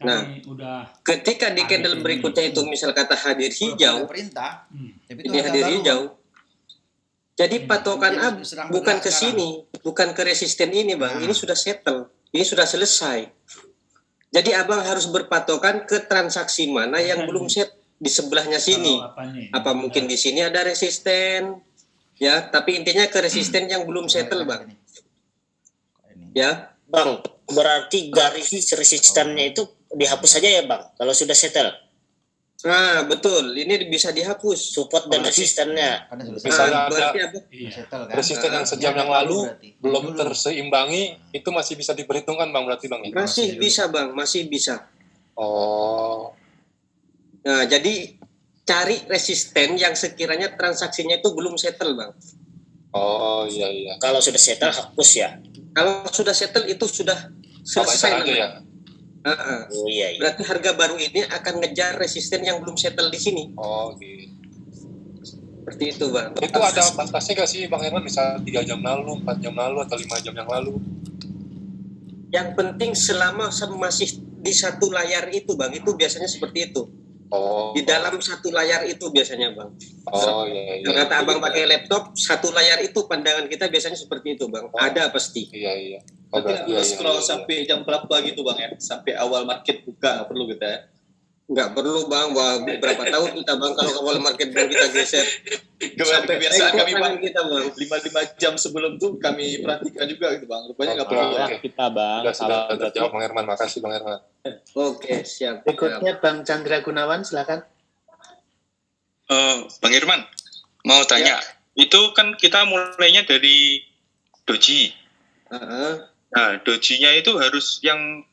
[SPEAKER 3] Nah,
[SPEAKER 5] udah
[SPEAKER 3] ketika di candle berikutnya itu misal kata hadir hijau,
[SPEAKER 11] perintah,
[SPEAKER 3] ini hadir hijau. Jadi patokan bukan ke sini, bukan ke resisten ini, Bang. Ini sudah settle, ini sudah selesai. Jadi abang harus berpatokan ke transaksi mana yang belum set di sebelahnya sini. Apa mungkin di sini ada resisten? Ya, tapi intinya ke resisten yang belum settle, Bang. Ya,
[SPEAKER 12] Bang, berarti garis resistannya itu dihapus saja ya, Bang, kalau sudah settle.
[SPEAKER 3] Nah, betul. Ini bisa dihapus.
[SPEAKER 12] Support dan resistennya.
[SPEAKER 10] Misalnya ada
[SPEAKER 11] kan?
[SPEAKER 10] resisten yang sejam yang lalu belum terseimbangi, itu masih bisa diperhitungkan, Bang, berarti, Bang?
[SPEAKER 3] Masih bisa, Bang. Masih bisa.
[SPEAKER 10] Oh.
[SPEAKER 3] Nah, jadi cari resisten yang sekiranya transaksinya itu belum settle, Bang.
[SPEAKER 10] Oh, iya.
[SPEAKER 12] Kalau sudah settle, hapus ya?
[SPEAKER 3] Kalau sudah settle itu sudah selesai.
[SPEAKER 10] Ya?
[SPEAKER 3] Iya. Berarti harga baru ini akan ngejar resisten yang belum settle di sini.
[SPEAKER 10] Oh, gitu.
[SPEAKER 3] Seperti itu, Bang.
[SPEAKER 10] Itu ada batasnya nggak sih, Bang Herman? Misalnya 3 jam lalu, 4 jam lalu, atau 5 jam yang lalu?
[SPEAKER 3] Yang penting selama masih di satu layar itu, Bang, itu biasanya seperti itu.
[SPEAKER 10] Oh.
[SPEAKER 3] Di dalam satu layar itu biasanya, Bang.
[SPEAKER 10] Oh, iya.
[SPEAKER 3] Ternyata abang pakai laptop, satu layar itu pandangan kita biasanya seperti itu, Bang. Ada pasti.
[SPEAKER 10] Iya.
[SPEAKER 7] Tapi scroll sampai jam berapa gitu, Bang, ya? Sampai awal market buka, nggak perlu gitu ya?
[SPEAKER 3] Nggak perlu, Bang. Wah, berapa tahun kita, Bang, kalau awal market baru kita geser.
[SPEAKER 7] Sampai kebiasaan kami, Bang.
[SPEAKER 3] Kita, Bang.
[SPEAKER 7] 5 jam sebelum tuh kami perhatikan juga gitu, Bang. Rupanya nggak perlu ya.
[SPEAKER 10] Kita, Bang. Sudah jawab, Bang Herman. Makasih, Bang Herman.
[SPEAKER 3] Oke, siap.
[SPEAKER 2] Berikutnya Bang Chandra Gunawan, silakan.
[SPEAKER 13] Bang Irman, mau tanya, itu kan kita mulainya dari doji. Nah, dojinya itu harus yang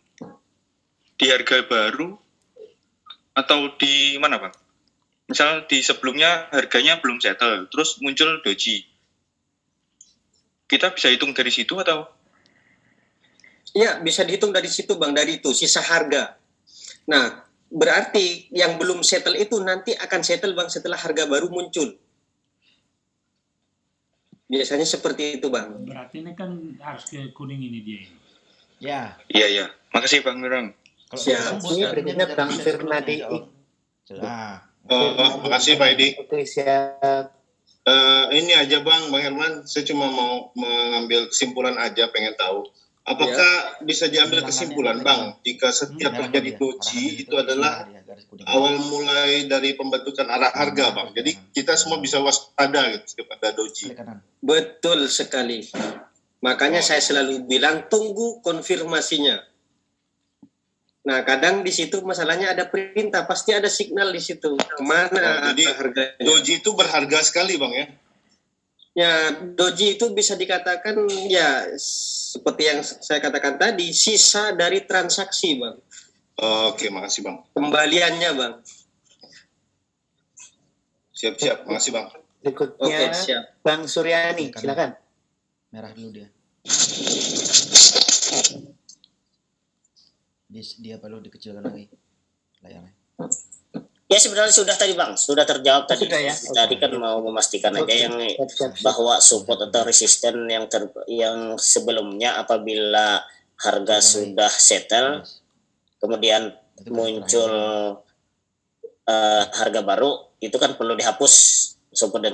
[SPEAKER 13] di harga baru atau di mana, Bang? Misal di sebelumnya harganya belum settle, terus muncul doji. Kita bisa hitung dari situ atau?
[SPEAKER 3] Iya, bisa dihitung dari situ, Bang, dari itu sisa harga. Nah, berarti yang belum settle itu nanti akan settle, Bang, setelah harga baru muncul. Biasanya seperti itu, Bang.
[SPEAKER 5] Berarti ini kan harus ke kuning ini dia ini.
[SPEAKER 11] Ya.
[SPEAKER 13] Iya. Makasih, Bang Mirang.
[SPEAKER 2] Siap. Ini berikutnya Bang Firnadi.
[SPEAKER 14] Makasih Pak Edi.
[SPEAKER 2] Oke, siap.
[SPEAKER 14] Ini aja Bang Herman, saya cuma mau mengambil kesimpulan aja, pengen tahu. Apakah bisa diambil kesimpulan, Bang, jika setiap terjadi doji itu adalah awal mulai dari pembentukan arah harga, Bang. Jadi kita semua bisa waspada gitu kepada doji.
[SPEAKER 3] Betul sekali. Makanya saya selalu bilang tunggu konfirmasinya. Nah, kadang di situ masalahnya ada perintah, pasti ada signal di situ. Kemana
[SPEAKER 14] jadi
[SPEAKER 3] harganya?
[SPEAKER 14] Doji itu berharga sekali, Bang, ya?
[SPEAKER 3] Ya, doji itu bisa dikatakan ya seperti yang saya katakan tadi, sisa dari transaksi, Bang.
[SPEAKER 14] Oke, makasih, Bang.
[SPEAKER 3] Kembaliannya, Bang.
[SPEAKER 14] Siap-siap, makasih, Bang.
[SPEAKER 2] Berikutnya,
[SPEAKER 3] siap.
[SPEAKER 2] Bang Suryani, silakan.
[SPEAKER 11] Merah dulu dia. Dia perlu dikecilkan lagi layarnya.
[SPEAKER 12] Ya sebenarnya sudah tadi Bang, sudah terjawab tadi. Sudah, ya? Tadi kan mau memastikan aja yang bahwa support atau resisten yang sebelumnya apabila harga sudah settle, kemudian muncul harga baru, itu kan perlu dihapus support dan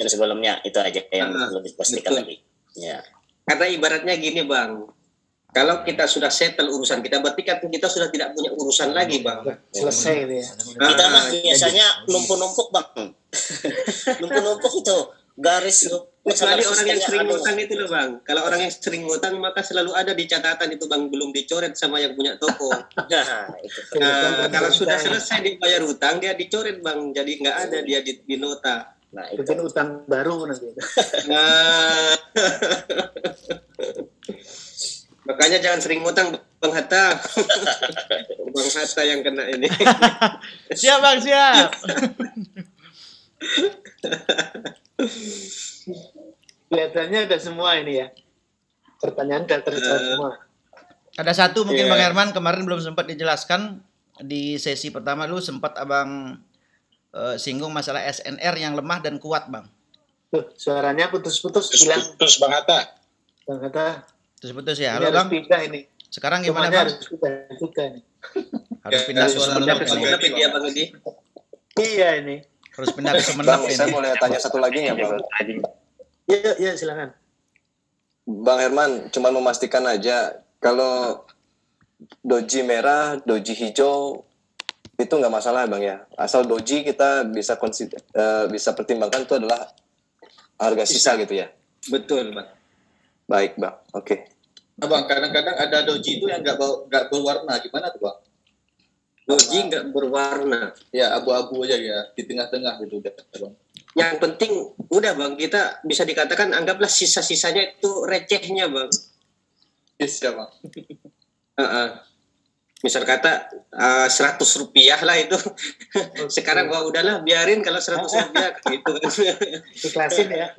[SPEAKER 12] sebelumnya, itu aja yang perlu dipastikan tadi. Ya.
[SPEAKER 3] Karena ibaratnya gini Bang, Kalau kita sudah settle urusan kita, berarti kan kita sudah tidak punya urusan lagi, Bang.
[SPEAKER 2] Selesai itu ya.
[SPEAKER 12] Kita mah biasanya numpuk-numpuk, Bang. Numpuk-numpuk itu garis.
[SPEAKER 3] Kecuali orang yang sering ngutang itu loh, Bang. Kalau orang yang sering ngutang maka selalu ada di catatan itu, Bang, belum dicoret sama yang punya toko. Kalau sudah selesai dibayar hutang dia dicoret, Bang. Jadi nggak ada dia di nota.
[SPEAKER 2] Nah, itu kan utang baru nanti.
[SPEAKER 3] Nah. Makanya jangan sering ngutang, Bang Hatta. Bang Hatta yang kena ini.
[SPEAKER 4] Siap, Bang, siap.
[SPEAKER 2] Kelihatannya ada semua ini ya. Pertanyaan sudah terjawab semua.
[SPEAKER 4] Ada satu mungkin Bang Herman kemarin belum sempat dijelaskan di sesi pertama dulu, sempat Abang singgung masalah SNR yang lemah dan kuat, Bang.
[SPEAKER 2] Suaranya putus-putus, hilang.
[SPEAKER 9] Putus, Bang Hatta.
[SPEAKER 2] Bang Hatta.
[SPEAKER 4] Putus-putus ya. Halo, Bang.
[SPEAKER 2] Ini.
[SPEAKER 4] Sekarang gimana,
[SPEAKER 2] Bang?
[SPEAKER 4] Harus
[SPEAKER 2] pindah ini.
[SPEAKER 4] Harus pindah ke Sumenep
[SPEAKER 3] dia, Bang Edi.
[SPEAKER 2] Iya ini.
[SPEAKER 4] Harus pindah ke Sumenep ini.
[SPEAKER 1] Saya boleh tanya satu lagi nggak, Bang?
[SPEAKER 2] Iya, silakan.
[SPEAKER 1] Bang Herman, cuma memastikan aja kalau doji merah, doji hijau itu nggak masalah, Bang ya. Asal doji kita bisa bisa pertimbangkan itu adalah harga sisa gitu ya.
[SPEAKER 3] Betul, Bang.
[SPEAKER 1] Baik, Bang. Oke.
[SPEAKER 7] Nah, Bang, kadang-kadang ada doji itu yang nggak berwarna, gimana tuh, Bang?
[SPEAKER 3] Doji nggak berwarna.
[SPEAKER 7] Ya, abu-abu aja ya, di tengah-tengah gitu, Bang.
[SPEAKER 3] Yang penting udah, Bang, kita bisa dikatakan anggaplah sisa-sisanya itu recehnya, Bang.
[SPEAKER 7] Yes ya, Bang.
[SPEAKER 3] Misal kata 100 rupiah lah itu. Sekarang wah udahlah biarin kalau 100 rupiah gitu.
[SPEAKER 2] Ikhlasin ya.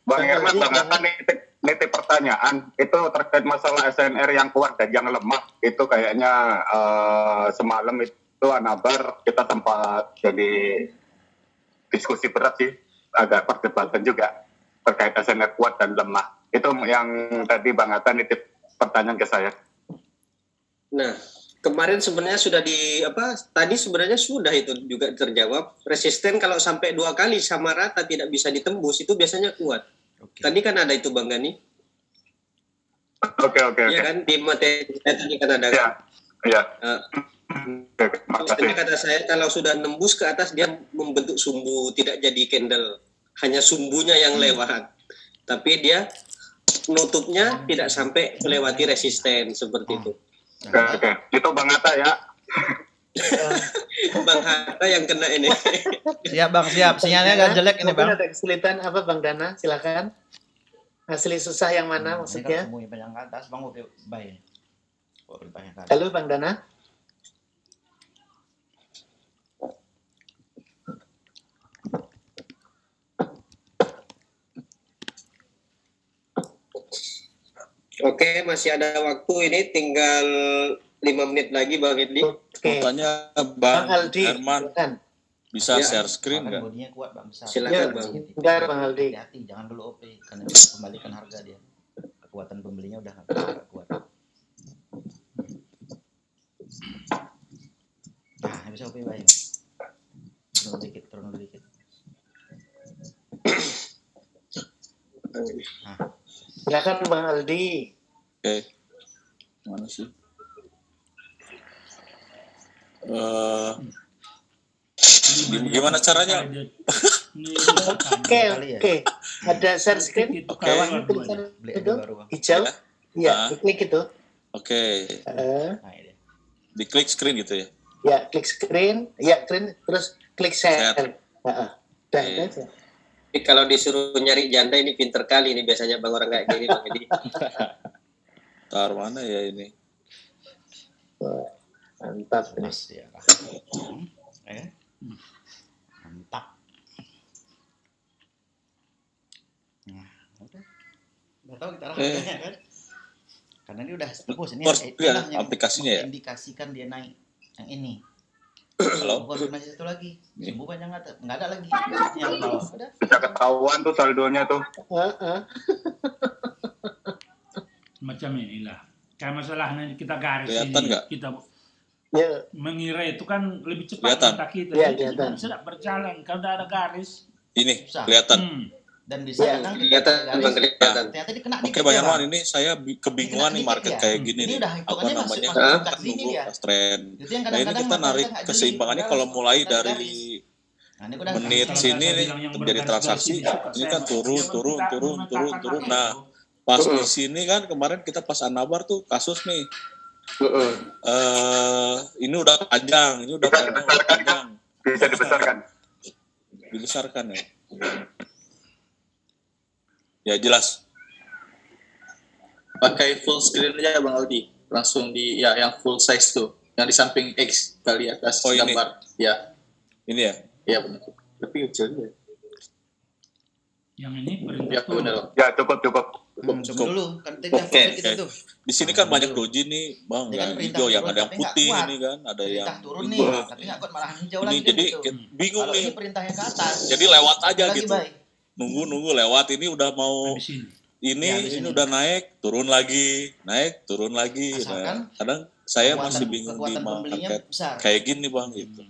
[SPEAKER 8] Bang Herman, Bang Hatta nitip pertanyaan itu terkait masalah SNR yang kuat dan yang lemah. Itu kayaknya semalam itu Anabar kita sempat jadi diskusi berat sih, agak perdebatan juga terkait SNR kuat dan lemah. Itu yang tadi Bang Hatta nitip pertanyaan ke saya.
[SPEAKER 3] Nah, kemarin sebenarnya sudah tadi sebenarnya sudah itu juga terjawab. Resisten kalau sampai 2 kali sama rata tidak bisa ditembus itu biasanya kuat. Tadi kan ada itu, Bang Gani.
[SPEAKER 8] Oke.
[SPEAKER 3] Iya kan, di materi tadi kan ada.
[SPEAKER 8] Iya.
[SPEAKER 3] Maksudnya kata saya kalau sudah nembus ke atas dia membentuk sumbu, tidak jadi candle, hanya sumbunya yang lewat. Tapi dia nutupnya tidak sampai melewati resisten seperti itu.
[SPEAKER 8] Oke. Itu Bang Hatta ya.
[SPEAKER 3] Bang Hatta yang kena ini.
[SPEAKER 4] Siap, Bang, siap. Sinyalnya agak jelek ini, Bang.
[SPEAKER 2] Ada kesulitan apa, Bang Dana? Silakan. Asli susah yang mana maksudnya?
[SPEAKER 11] Semuanya panjang ke atas, Bang. Baik.
[SPEAKER 2] Halo, Bang Dana.
[SPEAKER 3] Oke, masih ada waktu ini, tinggal 5 menit lagi, Bang Edli.
[SPEAKER 15] Tanya Bang Herman, bisa share screen nggak?
[SPEAKER 3] Silakan, Bang.
[SPEAKER 2] Bentar, Bang Aldi.
[SPEAKER 11] Hati-hati, jangan dulu OP, karena kembalikan harga dia. Kekuatan pembelinya udah nggak kuat. Nah, bisa OP baik. Turun dikit.
[SPEAKER 2] Nah. Silakan Bang Aldi.
[SPEAKER 15] Oke. Mana sih? Gimana caranya?
[SPEAKER 2] Oke. Ada share screen.
[SPEAKER 15] Oke.
[SPEAKER 2] Tulisan itu hijau. Iya, diklik itu.
[SPEAKER 15] Oke. Diklik screen gitu ya?
[SPEAKER 2] Ya, klik screen. Ya, terus klik share. Udah aja.
[SPEAKER 3] Tapi kalau disuruh nyari janda ini pinter kali ini biasanya Bang orang kayak gini, Bang Edi.
[SPEAKER 15] Tar mana ya ini?
[SPEAKER 2] Mantap nih.
[SPEAKER 11] Mantap. Nah, udah. Udah tahu kita harganya kan? Karena dia udah tebus ini
[SPEAKER 15] aplikasinya ya.
[SPEAKER 11] Indikasikan dia naik yang ini.
[SPEAKER 15] Halo.
[SPEAKER 11] Konfirmasi satu lagi. Sembuh banyak nggak ada lagi. Yang bawah.
[SPEAKER 8] Bisa ketahuan tuh saldonya tuh.
[SPEAKER 5] Macam inilah. Kayak masalahnya kita garis
[SPEAKER 15] kelihatan
[SPEAKER 5] ini.
[SPEAKER 15] Nggak?
[SPEAKER 5] Kita
[SPEAKER 2] ya.
[SPEAKER 5] Mengira itu kan lebih cepat
[SPEAKER 15] kelihatan.
[SPEAKER 5] mata kita.
[SPEAKER 2] Ya,
[SPEAKER 5] Jadi kita sedang berjalan. Kalau udah ada garis.
[SPEAKER 15] Ini kelihatan.
[SPEAKER 4] Dan bisa
[SPEAKER 1] kelihatan Bang, kelihatan.
[SPEAKER 4] Ternyata dikena
[SPEAKER 15] Oke Bang Herman, ini saya kebingungan nih market kayak gini nih. Apa namanya? Kan nunggu pas tren. Nah ini kita narik keseimbangannya kalau mulai dari menit sini nih terjadi transaksi, ini kan turun. Nah pas di sini kan kemarin kita pas Anabar tuh kasus nih. Ini udah panjang,
[SPEAKER 8] Bisa
[SPEAKER 15] dibesarkan ya. Ya jelas.
[SPEAKER 7] Pakai full screen aja Bang Aldi, langsung di yang full size tuh, yang di samping X kali atas gambar. Ya.
[SPEAKER 15] Ini ya?
[SPEAKER 7] Iya benar. Tapi kecil ya.
[SPEAKER 5] Yang ini perintah
[SPEAKER 8] Ya cukup.
[SPEAKER 4] Dulu kan
[SPEAKER 15] Oke. Di sini kan banyak doji nih, Bang. Yang hijau, yang ada yang putih ini kan, ada yang
[SPEAKER 4] turun nih, tapi nggak kuat malahan hijau lagi.
[SPEAKER 15] Jadi bingung nih.
[SPEAKER 4] Ini perintahnya ke atas.
[SPEAKER 15] Jadi lewat aja gitu. Nunggu lewat, ini udah mau ini udah naik turun lagi. Nah, kadang saya masih bingung di market kayak gini Bang gitu.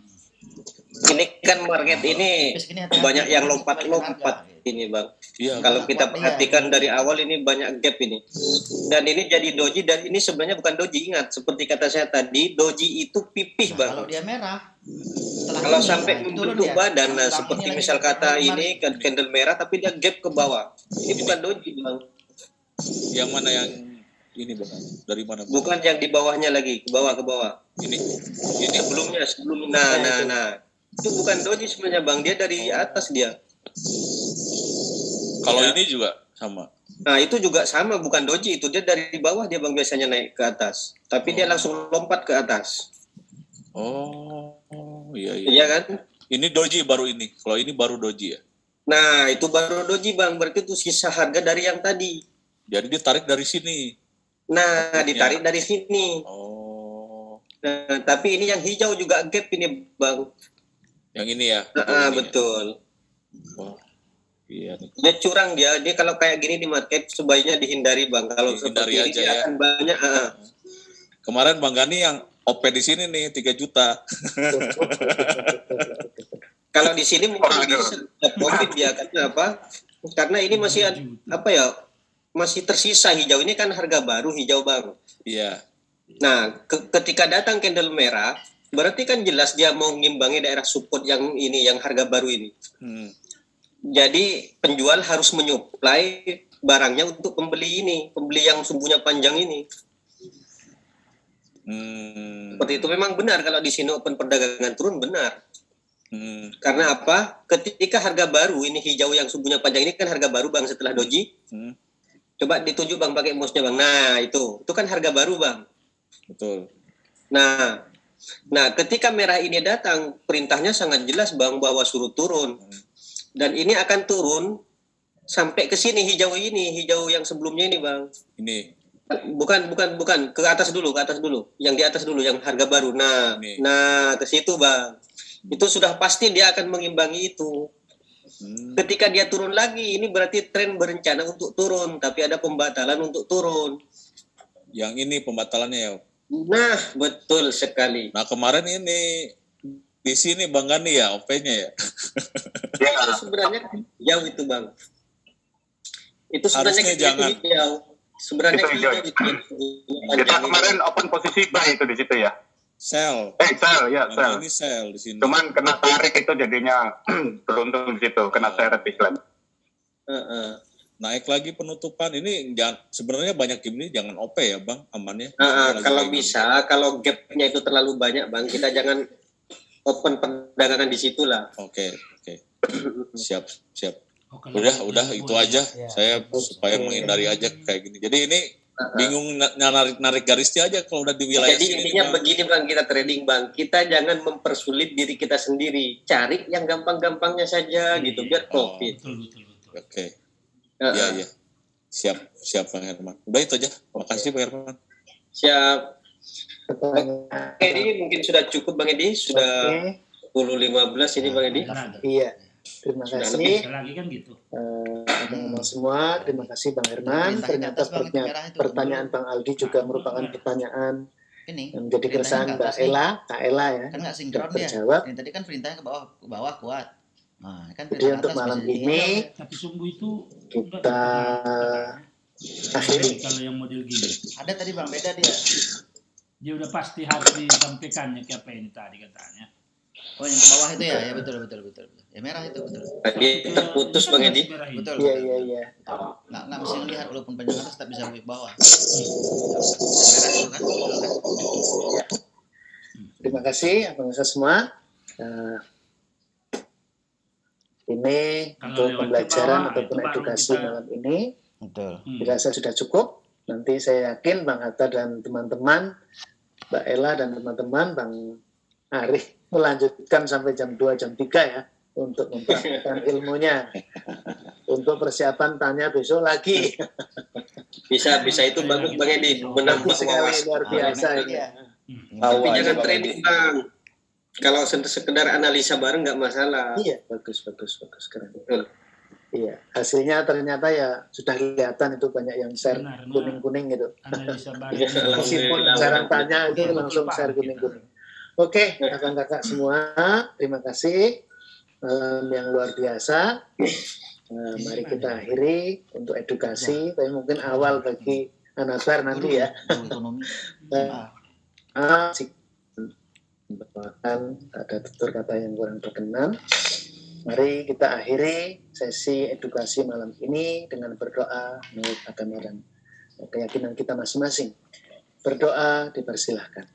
[SPEAKER 3] Ini kan market ini banyak yang lompat-lompat ini Bang.
[SPEAKER 15] Iya,
[SPEAKER 3] kalau kita perhatikan dari awal ini banyak gap ini. Dan ini jadi doji, dan ini sebenarnya bukan doji. Ingat seperti kata saya tadi, doji itu pipih Bang.
[SPEAKER 4] Kalau dia merah,
[SPEAKER 3] kalau sampai membentuk badan, seperti misal kata ini candle merah tapi dia gap ke bawah, ini bukan doji Bang.
[SPEAKER 15] Yang mana yang ini Bang? Dari mana Bang?
[SPEAKER 3] Bukan yang di bawahnya lagi, ke bawah.
[SPEAKER 15] Ini
[SPEAKER 3] sebelum nah. Itu bukan doji sebenarnya Bang, dia dari atas dia.
[SPEAKER 15] Kalau ini juga sama.
[SPEAKER 3] Nah, itu juga sama, bukan doji, itu dia dari bawah dia Bang biasanya naik ke atas. Tapi dia langsung lompat ke atas.
[SPEAKER 15] Iya.
[SPEAKER 3] Iya kan?
[SPEAKER 15] Ini doji baru ini. Kalau ini baru doji ya.
[SPEAKER 3] Nah, itu baru doji Bang, berarti itu sisa harga dari yang tadi.
[SPEAKER 15] Jadi ditarik dari sini.
[SPEAKER 3] Nah, ditarik dari sini. Nah, tapi ini yang hijau juga gap ini Bang.
[SPEAKER 15] Yang ini ya?
[SPEAKER 3] Betul.
[SPEAKER 15] Iya nih.
[SPEAKER 3] Dia curang dia kalau kayak gini di market sebaiknya dihindari Bang. Kalau
[SPEAKER 15] dihindari
[SPEAKER 3] seperti
[SPEAKER 15] aja
[SPEAKER 3] ini dia akan banyak.
[SPEAKER 15] Kemarin Bang Gani yang OP di sini nih 3 juta.
[SPEAKER 3] Kalau di sini mungkin bisa profit dia karena apa? Karena ini masih masih tersisa hijau, ini kan harga baru hijau Bang.
[SPEAKER 15] Iya.
[SPEAKER 3] Nah, ketika datang candle merah, berarti kan jelas dia mau ngimbangi daerah support yang ini, yang harga baru ini. Jadi penjual harus menyuplai barangnya untuk pembeli ini, pembeli yang sumbunya panjang ini. Seperti itu memang benar kalau di sini open perdagangan turun benar. Karena apa? Ketika harga baru ini hijau yang sumbunya panjang ini kan harga baru Bang setelah doji. Coba ditunjuk Bang pakai mouse-nya Bang. Nah, itu kan harga baru Bang.
[SPEAKER 15] Betul.
[SPEAKER 3] Nah, ketika merah ini datang, perintahnya sangat jelas Bang bahwa suruh turun. Dan ini akan turun sampai ke sini hijau yang sebelumnya ini Bang.
[SPEAKER 15] Ini.
[SPEAKER 3] Bukan, ke atas dulu, Yang di atas dulu, yang harga baru. Nah, ke situ Bang. Itu sudah pasti dia akan mengimbangi itu. Ketika dia turun lagi, ini berarti tren berencana untuk turun, tapi ada pembatalan untuk turun.
[SPEAKER 15] Yang ini pembatalannya ya.
[SPEAKER 3] Nah, betul sekali.
[SPEAKER 15] Nah, kemarin ini di sini Bang Gani ya, OP-nya ya.
[SPEAKER 3] Itu sebenarnya jauh itu Bang. Itu sebenarnya jauh. Sebenarnya
[SPEAKER 8] itu. Kita kemarin open posisi buy itu di situ ya.
[SPEAKER 15] Sell.
[SPEAKER 8] Sell.
[SPEAKER 15] Ini sell di sini.
[SPEAKER 8] Cuman kena tarik itu jadinya beruntung di situ, kena seret istilahnya.
[SPEAKER 15] Naik lagi penutupan ini sebenarnya banyak game ini jangan OP ya Bang, amannya.
[SPEAKER 3] Kalau bisa, kalau gapnya itu terlalu banyak Bang, kita jangan open perdagangan di situ lah.
[SPEAKER 15] Oke. Siap. Udah itu aja. Saya supaya menghindari aja kayak gini. Jadi ini bingung narik garisnya aja kalau udah di wilayah
[SPEAKER 3] sini. Jadi intinya begini Bang, kita trading Bang, kita jangan mempersulit diri kita sendiri. Cari yang gampang-gampangnya saja gitu biar profit.
[SPEAKER 15] Oke. Iya. Siap Bang Herman. Udah itu aja. Makasih Bang Herman.
[SPEAKER 3] Siap. Oke, ini mungkin sudah cukup Bang Edi, sudah 10.15 ini Bang Edi.
[SPEAKER 2] Iya. Terima kasih.
[SPEAKER 5] Lagi kan gitu.
[SPEAKER 2] Teman-teman semua, terima kasih Bang Herman. Ternyata pertanyaan Bang Aldi juga merupakan pertanyaan yang menjadi keresahan Mbak Ella, Kak Ella ya.
[SPEAKER 4] Kan nggak sinkron dia.
[SPEAKER 2] Terjawab.
[SPEAKER 4] Tadi kan perintahnya ke bawah kuat. Nah, kan
[SPEAKER 2] jadi untuk malam ini
[SPEAKER 5] tapi sumbu itu
[SPEAKER 2] kita akhiri.
[SPEAKER 5] Kalau yang model gini
[SPEAKER 4] ada tadi Bang, beda dia
[SPEAKER 5] udah pasti harus disampaikannya ke apa ini tadi katanya.
[SPEAKER 4] Oh, yang ke bawah itu ya, ya betul. Ya merah itu betul.
[SPEAKER 3] Tadi terputus Bang Edi.
[SPEAKER 4] Betul.
[SPEAKER 2] Iya.
[SPEAKER 4] Nggak mesti ngelihat walaupun panjang atas tak bisa lebih bawah. Merah itu kan, betul kan?
[SPEAKER 2] Ya. Terima kasih abang semua. Ini untuk pembelajaran ataupun edukasi malam ini.
[SPEAKER 4] Betul.
[SPEAKER 2] Dirasa sudah cukup. Nanti saya yakin Bang Hatta dan teman-teman, Mbak Ella dan teman-teman, Bang Arif melanjutkan sampai jam 2, jam 3 ya untuk mempraktikkan ilmunya. Untuk persiapan tanya besok lagi.
[SPEAKER 3] Bisa itu bagus Bang Edi.
[SPEAKER 2] Bagus sekali, luar biasa ini.
[SPEAKER 3] Tapi jangan training Bang. Kalau sekedar analisa bareng nggak masalah.
[SPEAKER 2] Iya, bagus keren. Iya, hasilnya ternyata ya sudah kelihatan itu banyak yang share kuning-kuning gitu. Meskipun jarang tanya itu langsung share kuning-kuning. Oke, kakak-kakak semua, terima kasih yang luar biasa. Mari kita akhiri untuk edukasi, tapi mungkin awal bagi Anabar nanti ya. Ada tutur kata yang kurang berkenan. Mari kita akhiri sesi edukasi malam ini dengan berdoa menurut agama dan keyakinan kita masing-masing. Berdoa dipersilahkan.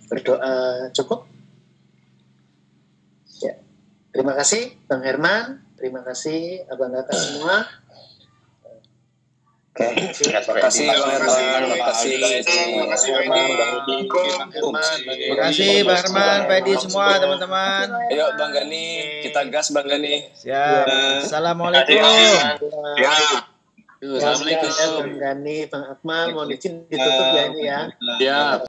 [SPEAKER 2] Berdoa cukup? Ya. Terima kasih Bang Herman, terima kasih abang-abang semua.
[SPEAKER 1] Terima kasih Bang Herman, terima kasih
[SPEAKER 4] Bang Herman, Pak Edi semua teman-teman.
[SPEAKER 1] Ayo Bang Gani, kita gas Bang Gani.
[SPEAKER 4] Siap. Assalamualaikum.
[SPEAKER 2] Assalamualaikum Bang Gani, Bang Akmal, mohon izin ditutup ya ini ya.
[SPEAKER 6] Ya.